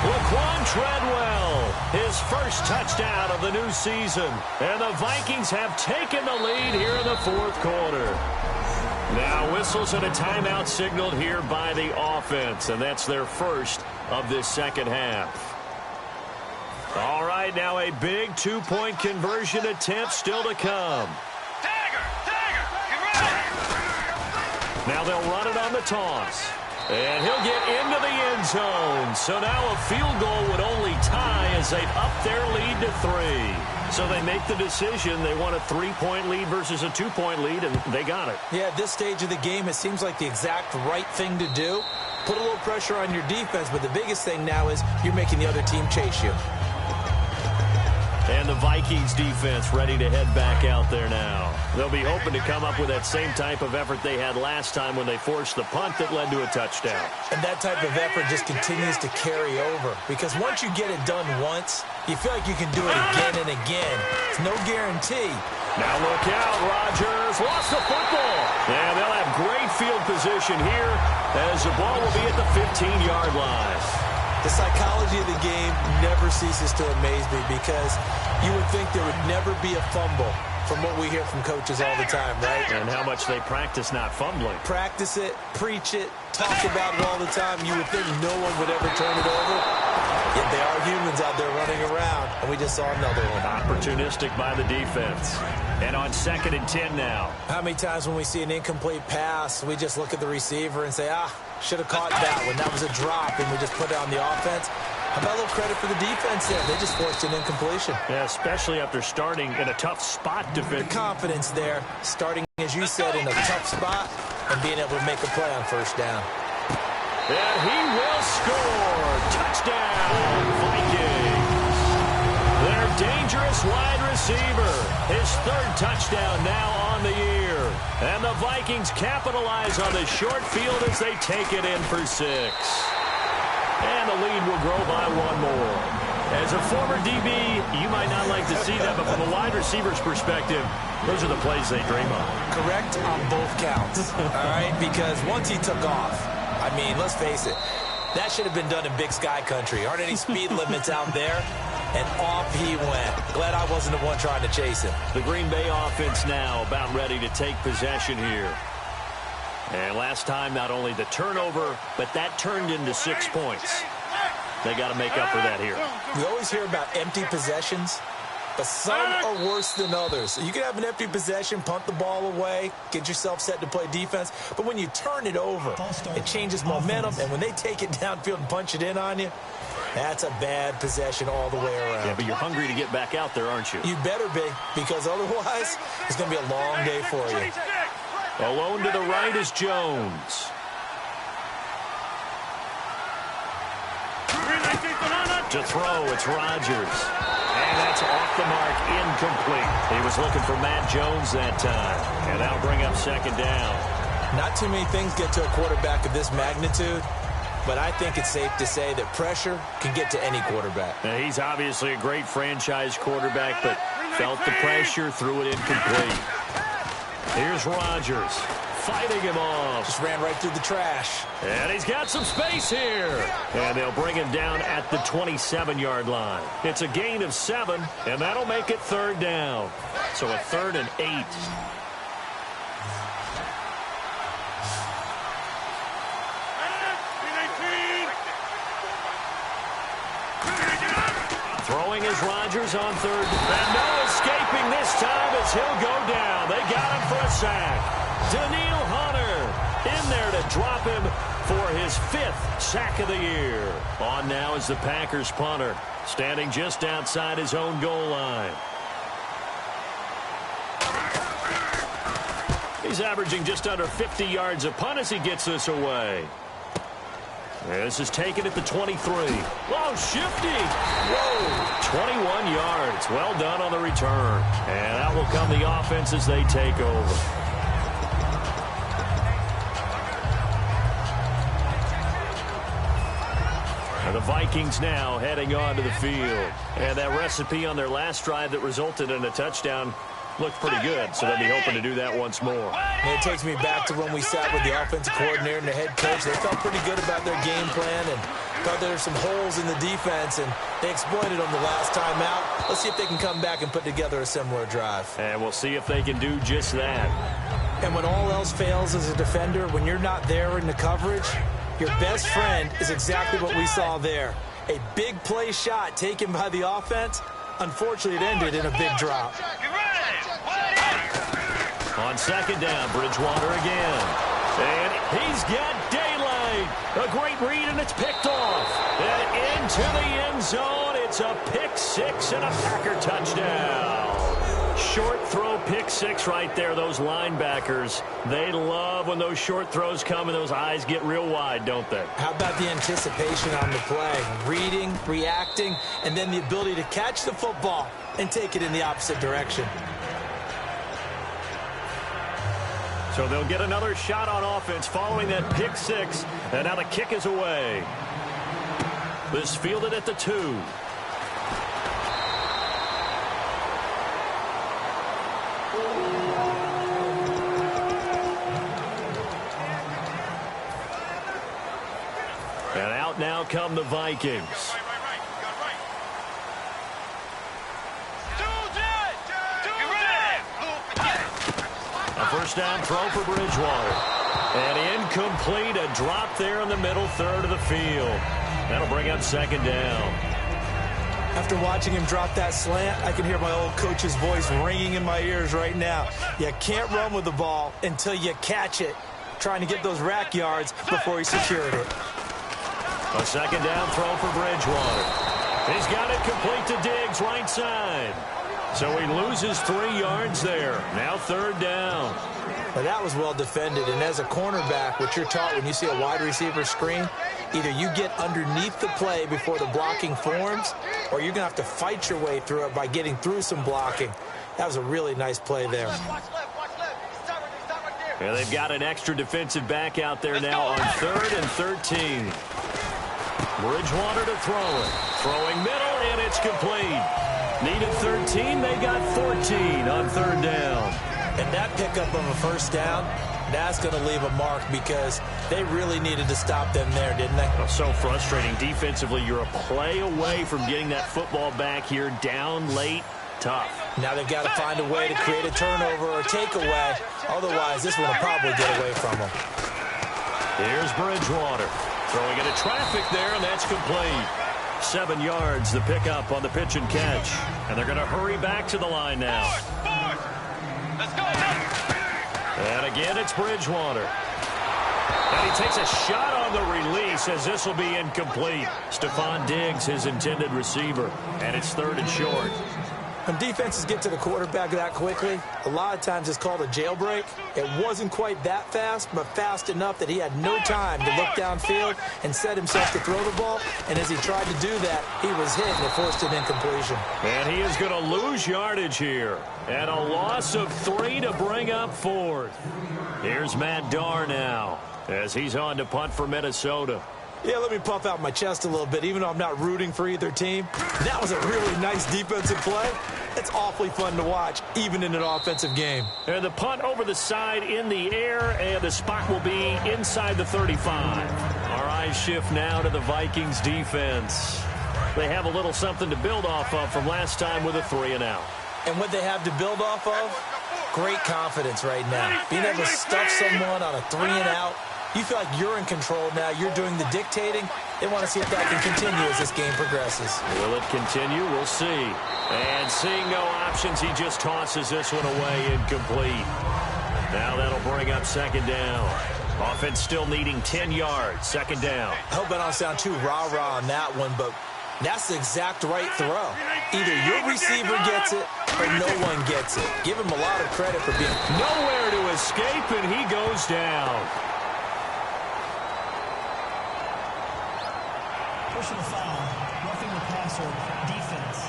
A: Laquan Treadwell, his first touchdown of the new season. And the Vikings have taken the lead here in the fourth quarter. Now whistles and a timeout signaled here by the offense, and that's their first of this second half. All right, now a big 2-point conversion attempt still to come.
C: Tiger, get ready.
A: Now they'll run it on the toss. And he'll get into the end zone. So now a field goal would only tie as they've upped their lead to 3. So they make the decision. They want a 3-point lead versus a 2-point lead, and they got it.
B: Yeah, at this stage of the game, it seems like the exact right thing to do. Put a little pressure on your defense, but the biggest thing now is you're making the other team chase you.
A: And the Vikings defense ready to head back out there now. They'll be hoping to come up with that same type of effort they had last time when they forced the punt that led to a touchdown.
B: And that type of effort just continues to carry over. Because once you get it done once, you feel like you can do it again and again. It's no guarantee.
A: Now look out, Rodgers lost the football. Yeah, they'll have great field position here as the ball will be at the 15-yard line.
B: The psychology of the game never ceases to amaze me because you would think there would never be a fumble from what we hear from coaches all the time, right?
A: And how much they practice not fumbling.
B: Practice it, preach it, talk about it all the time. You would think no one would ever turn it over. Yet they are humans out there running around, and we just saw another one.
A: Opportunistic by the defense. And on 2nd and 10 now.
B: How many times when we see an incomplete pass, we just look at the receiver and say, should have caught that one. That was a drop, and we just put it on the offense. How about a little credit for the defense there? They just forced an incompletion.
A: Yeah, especially after starting in a tough spot defense.
B: The confidence there, starting, as you said, in a tough spot and being able to make a play on first down.
A: And he will score. Touchdown, Vikings. Their dangerous wide receiver. His 3rd touchdown now on the year. And the Vikings capitalize on the short field as they take it in for 6. And the lead will grow by 1 more. As a former DB, you might not like to see that, but from a wide receiver's perspective, those are the plays they dream of.
B: Correct on both counts, all right? Because once he took off, I mean, let's face it, that should have been done in Big Sky country. Aren't any speed limits out there? And off he went. Glad I wasn't the one trying to chase him.
A: The Green Bay offense now about ready to take possession here. And last time, not only the turnover, but that turned into 6 points. They got to make up for that here.
B: We always hear about empty possessions, but some are worse than others. You can have an empty possession, punt the ball away, get yourself set to play defense, but when you turn it over, it changes momentum, and when they take it downfield and punch it in on you, that's a bad possession all the way around.
A: Yeah, but you're hungry to get back out there, aren't you?
B: You better be, because otherwise, it's going to be a long day for you.
A: Alone to the right is Jones. To throw, it's Rodgers. And that's off the mark, incomplete. He was looking for Matt Jones that time. And that'll bring up 2nd down.
B: Not too many things get to a quarterback of this magnitude, but I think it's safe to say that pressure can get to any quarterback.
A: Now, he's obviously a great franchise quarterback, but felt the pressure, threw it incomplete. Here's Rodgers. fighting him off.
B: Just ran right through the trash.
A: And he's got some space here. And they'll bring him down at the 27-yard line. It's a gain of 7, and that'll make it 3rd down. So a 3rd and 8. Throwing is Rodgers on 3rd. And no escaping this time as he'll go down. They got him for a sack. Daniil Hunter in there to drop him for his 5th sack of the year. On now is the Packers punter, standing just outside his own goal line. He's averaging just under 50 yards a punt as he gets this away. This is taken at the 23. Oh, shifty. Whoa. 21 yards. Well done on the return. And out will come the offense as they take over. And the Vikings now heading onto the field. And that recipe on their last drive that resulted in a touchdown looked pretty good, so they'll be hoping to do that once more.
B: And it takes me back to when we sat with the offensive coordinator and the head coach. They felt pretty good about their game plan and thought there were some holes in the defense, and they exploited them the last time out. Let's see if they can come back and put together a similar drive.
A: And we'll see if they can do just that.
B: And when all else fails as a defender, when you're not there in the coverage, your best friend is exactly what we saw there. A big play shot taken by the offense. Unfortunately, it ended in a big drop.
A: On 2nd down, Bridgewater again. And he's got daylight. A great read, and it's picked off. And into the end zone. It's a pick 6 and a Packer touchdown. Short throw pick 6 right there. Those linebackers, they love when those short throws come and those eyes get real wide, don't they?
B: How about the anticipation on the play? Reading, reacting, and then the ability to catch the football and take it in the opposite direction.
A: So they'll get another shot on offense following that pick 6. And now the kick is away. This fielded at the 2. And out now come the Vikings. First down throw for Bridgewater. And incomplete. A drop there in the middle third of the field. That'll bring up 2nd down.
B: After watching him drop that slant, I can hear my old coach's voice ringing in my ears right now. You can't run with the ball until you catch it. Trying to get those rack yards before he secured it.
A: A 2nd down throw for Bridgewater. He's got it complete to Diggs, right side. So he loses 3 yards there. Now 3rd down.
B: Well, that was well defended. And as a cornerback, what you're taught when you see a wide receiver screen, either you get underneath the play before the blocking forms, or you're going to have to fight your way through it by getting through some blocking. That was a really nice play there.
A: Yeah, they've got an extra defensive back out there now on 3rd and 13. Bridgewater to throw it. Throwing middle, and it's complete. Needed 13, they got 14 on 3rd down.
B: And that pickup of a first down, that's going to leave a mark because they really needed to stop them there, didn't they?
A: Oh, so frustrating. Defensively, you're a play away from getting that football back here down late. Tough. Now
B: they've got to find a way to create a turnover or takeaway. Otherwise, this one will probably get away from them.
A: Here's Bridgewater. Throwing into traffic there, and that's complete. 7 yards, the pickup on the pitch and catch. And they're going to hurry back to the line now.
C: Let's go.
A: And again, it's Bridgewater. And he takes a shot on the release as this will be incomplete. Stephon Diggs, his intended receiver. And it's 3rd and short.
B: When defenses get to the quarterback that quickly, a lot of times it's called a jailbreak. It wasn't quite that fast, but fast enough that he had no time to look downfield and set himself to throw the ball. And as he tried to do that, he was hit and it forced an incompletion.
A: And he is going to lose yardage here. And a loss of 3 to bring up 4th. Here's Matt Darr now as he's on to punt for Minnesota.
B: Yeah, let me puff out my chest a little bit, even though I'm not rooting for either team. That was a really nice defensive play, It's awfully fun to watch, even in an offensive game.
A: And the punt over the side in the air, and the spot will be inside the 35. Our eyes shift now to the Vikings defense. They have a little something to build off of from last time with a 3-and-out.
B: And what they have to build off of? Great confidence right now. Being able to stuff someone on a 3-and-out. You feel like you're in control now. You're doing the dictating. They want to see if that can continue as this game progresses.
A: Will it continue? We'll see. And seeing no options, he just tosses this one away incomplete. Now that'll bring up second down. Offense still needing 10 yards. Second down.
B: I hope I don't sound too rah-rah on that one, but that's the exact right throw. Either your receiver gets it or no one gets it. Give him a lot of credit for being
A: nowhere to escape, and he goes down.
D: Personal foul, roughing the passer, defense.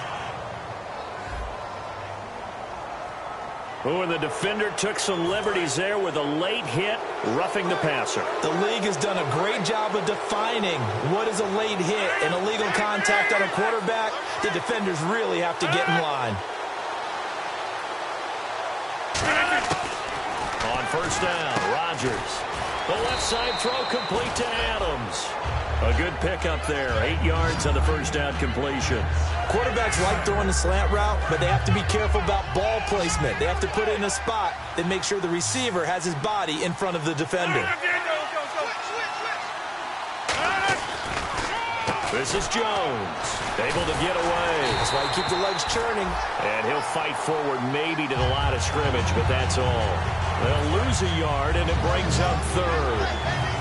A: Oh, and the defender took some liberties there with a late hit, roughing the passer.
B: The league has done a great job of defining what is a late hit and illegal contact on a quarterback. The defenders really have to get in line.
A: On first down, Rodgers. The left side throw complete to Adams. A good pickup there, 8 yards on the first down completion.
B: Quarterbacks like throwing the slant route, but they have to be careful about ball placement. They have to put it in a spot that makes sure the receiver has his body in front of the defender.
A: This is Jones, able to get away.
B: That's why you keep the legs churning.
A: And he'll fight forward maybe to the line of scrimmage, but that's all. They'll lose a yard, and it brings up third.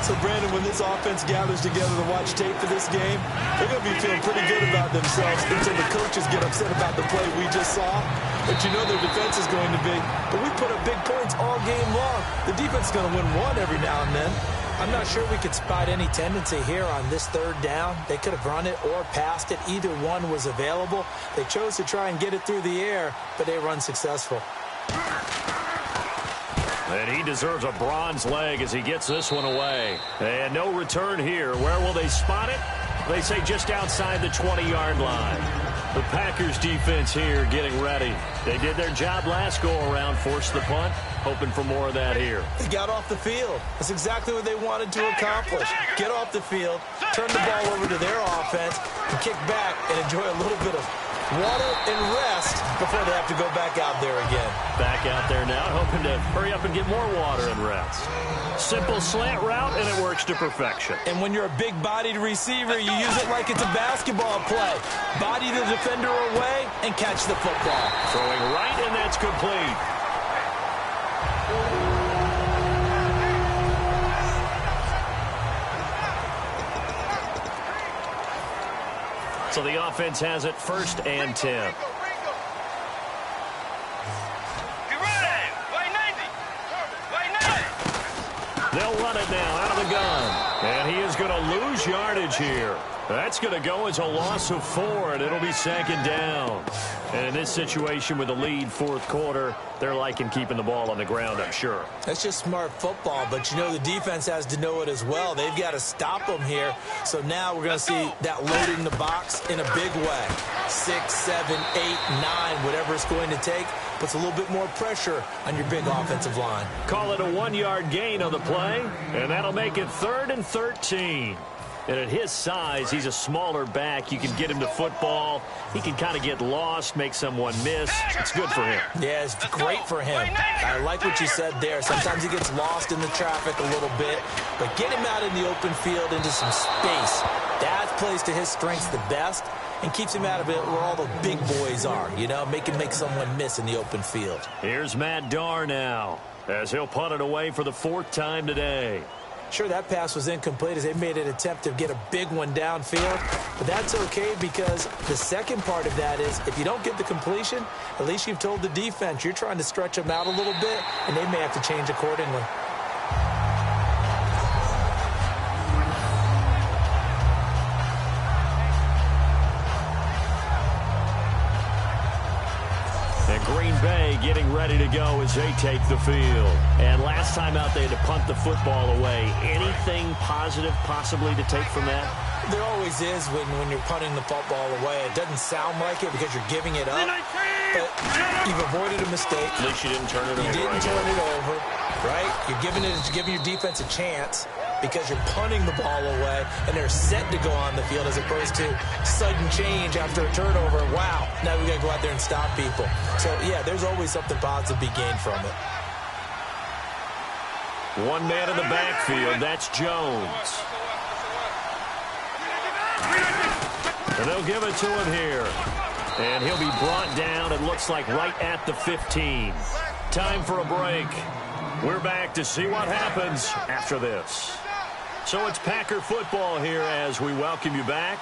B: So, Brandon, when this offense gathers together to watch tape for this game, they're going to be feeling pretty good about themselves until the coaches get upset about the play we just saw. But you know their defense is going to be. But we put up big points all game long. The defense is going to win one every now and then. I'm not sure we could spot any tendency here on this third down. They could have run it or passed it. Either one was available. They chose to try and get it through the air, but they run successful.
A: And he deserves a bronze leg as he gets this one away. And no return here. Where will they spot it? They say just outside the 20-yard line. The Packers defense here getting ready. They did their job last go-around, forced the punt, hoping for more of that here.
B: They got off the field. That's exactly what they wanted to accomplish. Get off the field, turn the ball over to their offense, and kick back and enjoy a little bit of water and rest before they have to go back out there again.
A: Back out there now, hoping to hurry up and get more water and rest. Simple slant route, and it works to perfection.
B: And when you're a big-bodied receiver, you use it like it's a basketball play. Body the defender away and catch the football.
A: Throwing right, and that's complete. So the offense has it 1st and 10. They'll run it now out of the gun. And he is going to lose yardage here. That's going to go as a loss of 4, and it'll be second down. And in this situation with the lead 4th quarter, they're liking keeping the ball on the ground, I'm sure.
B: That's just smart football, but you know the defense has to know it as well. They've got to stop them here. So now we're going to see that loading the box in a big way. 6, 7, 8, 9, whatever it's going to take, puts a little bit more pressure on your big offensive line.
A: Call it a 1-yard gain on the play, and that'll make it 3rd and 13. And at his size, he's a smaller back. You can get him to football. He can kind of get lost, make someone miss. It's good for him.
B: Yeah, it's great for him. I like what you said there. Sometimes he gets lost in the traffic a little bit. But get him out in the open field into some space. That plays to his strengths the best and keeps him out of it where all the big boys are. You know, make someone miss in the open field.
A: Here's Matt Darr now as he'll punt it away for the 4th time today.
B: Sure, that pass was incomplete as they made an attempt to get a big one downfield. But that's okay because the second part of that is if you don't get the completion, at least you've told the defense you're trying to stretch them out a little bit, and they may have to change accordingly.
A: And Green Bay getting ready to go as they take the field. And last time out, they had to punt the football away. Anything positive possibly to take from that?
B: There always is when you're punting the football away. It doesn't sound like it because you're giving it up, but you've avoided a mistake.
A: At least you didn't turn it over.
B: You didn't turn it over, right? You're giving your defense a chance because you're punting the ball away, and they're set to go on the field as opposed to sudden change after a turnover. Wow, now we got to go out there and stop people. So, yeah, there's always something positive to be gained from it.
A: One man in the backfield, that's Jones. And they'll give it to him here. And he'll be brought down, it looks like, right at the 15. Time for a break. We're back to see what happens after this. So it's Packer football here as we welcome you back.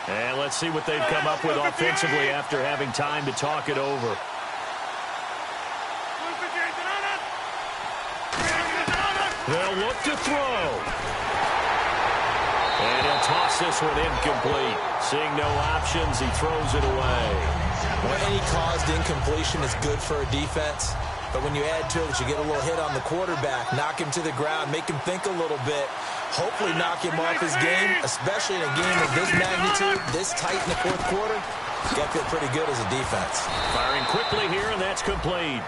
A: And let's see what they've come up with offensively after having time to talk it over. They'll look to throw. And he'll toss this one incomplete. Seeing no options, he throws it away.
B: Well, any caused incompletion is good for a defense. But when you add to it that you get a little hit on the quarterback, knock him to the ground, make him think a little bit, hopefully knock him off his game, especially in a game of this magnitude, this tight in the fourth quarter, you got to feel pretty good as a defense.
A: Firing quickly here, and that's complete.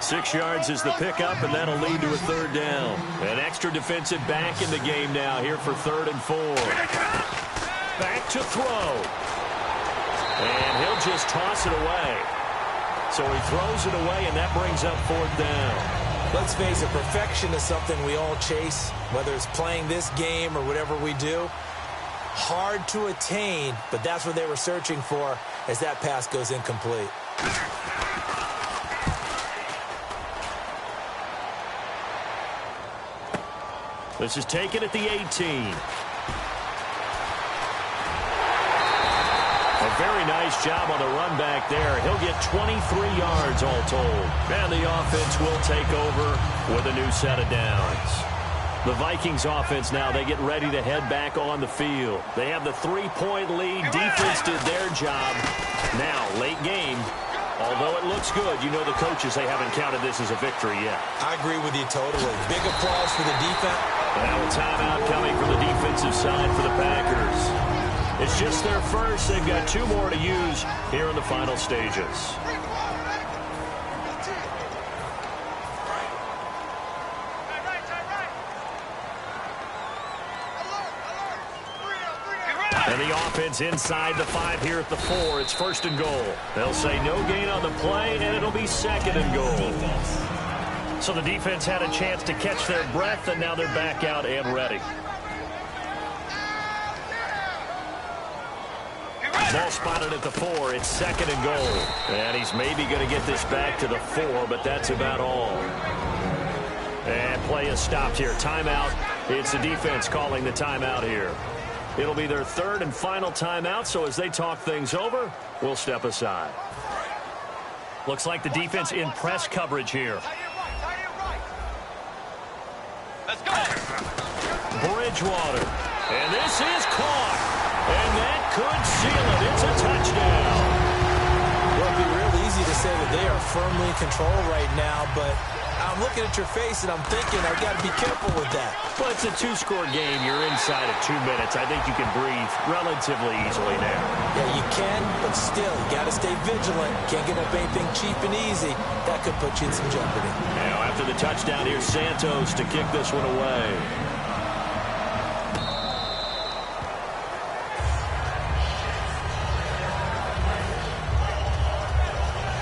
A: 6 yards is the pickup, and that'll lead to a third down. An extra defensive back in the game now here for 3rd and 4. Back to throw. And he'll just toss it away. So he throws it away, and that brings up 4th down.
B: Let's face it, perfection is something we all chase, whether it's playing this game or whatever we do. Hard to attain, but that's what they were searching for as that pass goes incomplete.
A: This is taken at the 18. A very nice job on the run back there. He'll get 23 yards all told. And the offense will take over with a new set of downs. The Vikings offense now, they get ready to head back on the field. They have the 3-point lead. Defense did their job. Now, late game. Although it looks good, you know the coaches, they haven't counted this as a victory yet.
B: I agree with you totally. Big applause for the defense.
A: Now a timeout coming from the defensive side for the Packers. It's just their first. They've got 2 more to use here in the final stages. And the offense inside the 5 here at the 4. It's 1st and goal. They'll say no gain on the play, and it'll be 2nd and goal. So the defense had a chance to catch their breath, and now they're back out and ready. Ball spotted at the 4. It's 2nd and goal. And he's maybe going to get this back to the 4, but that's about all. And play is stopped here. Timeout. It's the defense calling the timeout here. It'll be their 3rd and final timeout, so as they talk things over, we'll step aside. Looks like the defense in press coverage here.
C: Let's go.
A: Bridgewater. And this is caught. And that could seal it. It's a touchdown.
B: Well, it'd be real easy to say that they are firmly in control right now, but I'm looking at your face and I'm thinking I've got to be careful with that.
A: Well, it's a 2-score game. You're inside of 2 minutes. I think you can breathe relatively easily now.
B: Yeah, you can, but still, you got to stay vigilant. Can't get up anything cheap and easy. That could put you in some jeopardy.
A: Now, after the touchdown, here's Santos to kick this one away.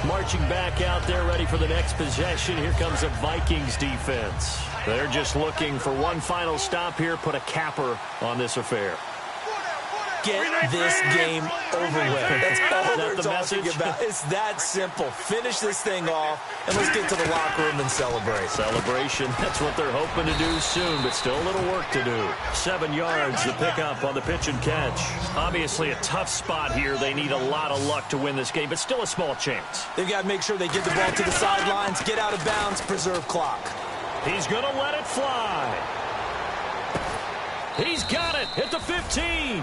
A: Marching back out there, ready for the next possession. Here comes the Vikings defense. They're just looking for one final stop here, put a capper on this affair.
B: Get this game over with. That's all they're talking
A: message?
B: about. It's that simple. Finish this thing off, and let's get to the locker room and celebrate.
A: Celebration, that's what they're hoping to do soon, but still a little work to do. 7 yards, the pickup on the pitch and catch. Obviously a tough spot here. They need a lot of luck to win this game, but still a small chance.
B: They've got to make sure they get the ball to the sidelines, get out of bounds, preserve clock.
A: He's going to let it fly. He's got it at the 15.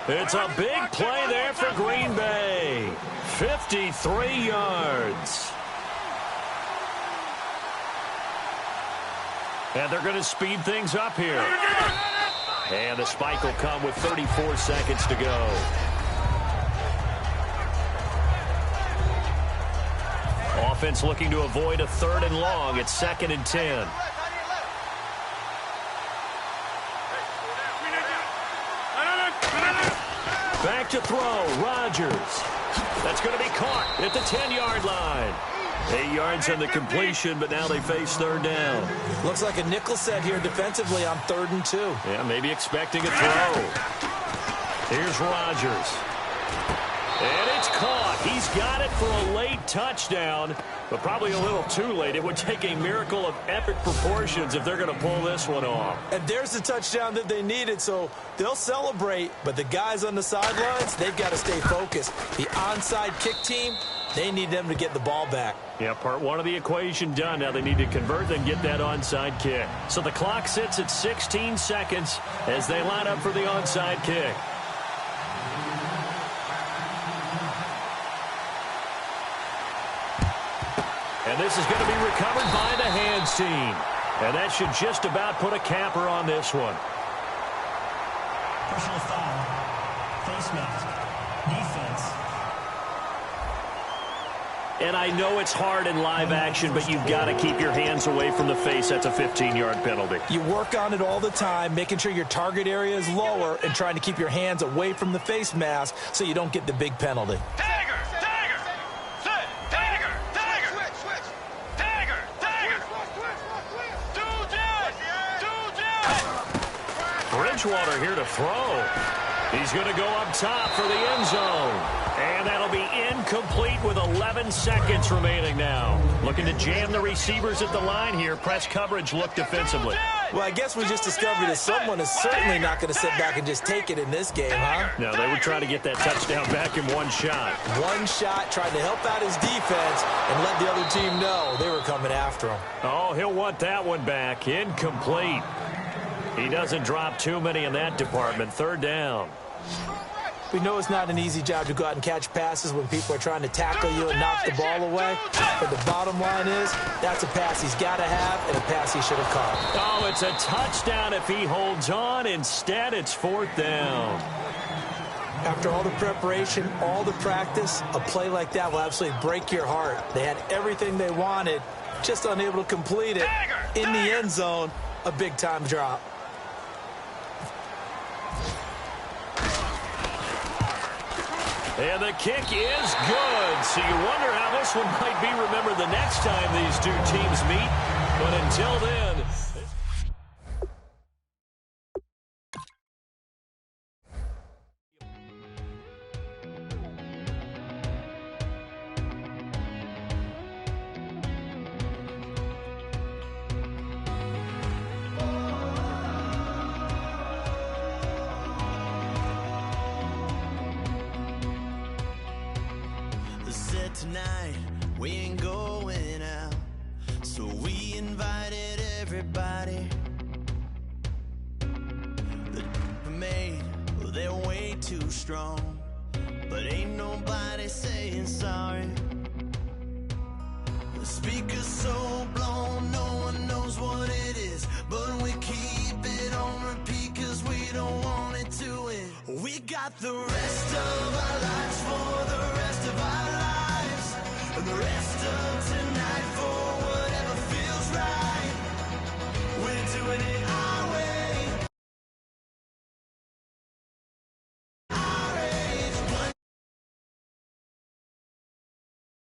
A: It's a big play there for Green Bay. 53 yards. And they're going to speed things up here. And the spike will come with 34 seconds to go. Offense looking to avoid a 3rd and long. It's 2nd and 10. Back to throw. Rodgers. That's going to be caught at the 10-yard line. 8 yards on the completion, but now they face 3rd down.
B: Looks like a nickel set here defensively on 3rd and 2.
A: Yeah, maybe expecting a throw. Here's Rodgers. And it's caught. He's got it for a late touchdown, but probably a little too late. It would take a miracle of epic proportions if they're going to pull this one off.
B: And there's the touchdown that they needed, so they'll celebrate. But the guys on the sidelines, they've got to stay focused. The onside kick team, they need them to get the ball back.
A: Yeah, part one of the equation done. Now they need to convert and get that onside kick. So the clock sits at 16 seconds as they line up for the onside kick. And this is going to be recovered by the hands team. And that should just about put a capper on this one.
D: Personal foul. Face mask. Defense.
A: And I know it's hard in live action, but you've got to keep your hands away from the face. That's a 15-yard penalty.
B: You work on it all the time, making sure your target area is lower and trying to keep your hands away from the face mask so you don't get the big penalty.
A: Bridgewater here to throw. He's going to go up top for the end zone. And that'll be incomplete with 11 seconds remaining now. Looking to jam the receivers at the line here. Press coverage look defensively.
B: Well, I guess we just discovered that someone is certainly not going to sit back and just take it in this game, huh?
A: No, they were trying to get that touchdown back in one shot.
B: One shot, trying to help out his defense and let the other team know they were coming after him.
A: Oh, he'll want that one back. Incomplete. He doesn't drop too many in that department. 3rd down.
B: We know it's not an easy job to go out and catch passes when people are trying to tackle you and knock the ball away. But the bottom line is, that's a pass he's got to have and a pass he should have caught.
A: Oh, it's a touchdown if he holds on. Instead, it's 4th down.
B: After all the preparation, all the practice, a play like that will absolutely break your heart. They had everything they wanted, just unable to complete it. In the end zone, a big-time drop.
A: And the kick is good. So you wonder how this one might be remembered the next time these two teams meet. But until then...
E: Tonight we ain't going out, so we invited everybody. The made, well, they're way too strong, but ain't nobody saying sorry. The speaker's so blown, no one knows what it is, but we keep it on repeat 'cause we don't want it to end. We got the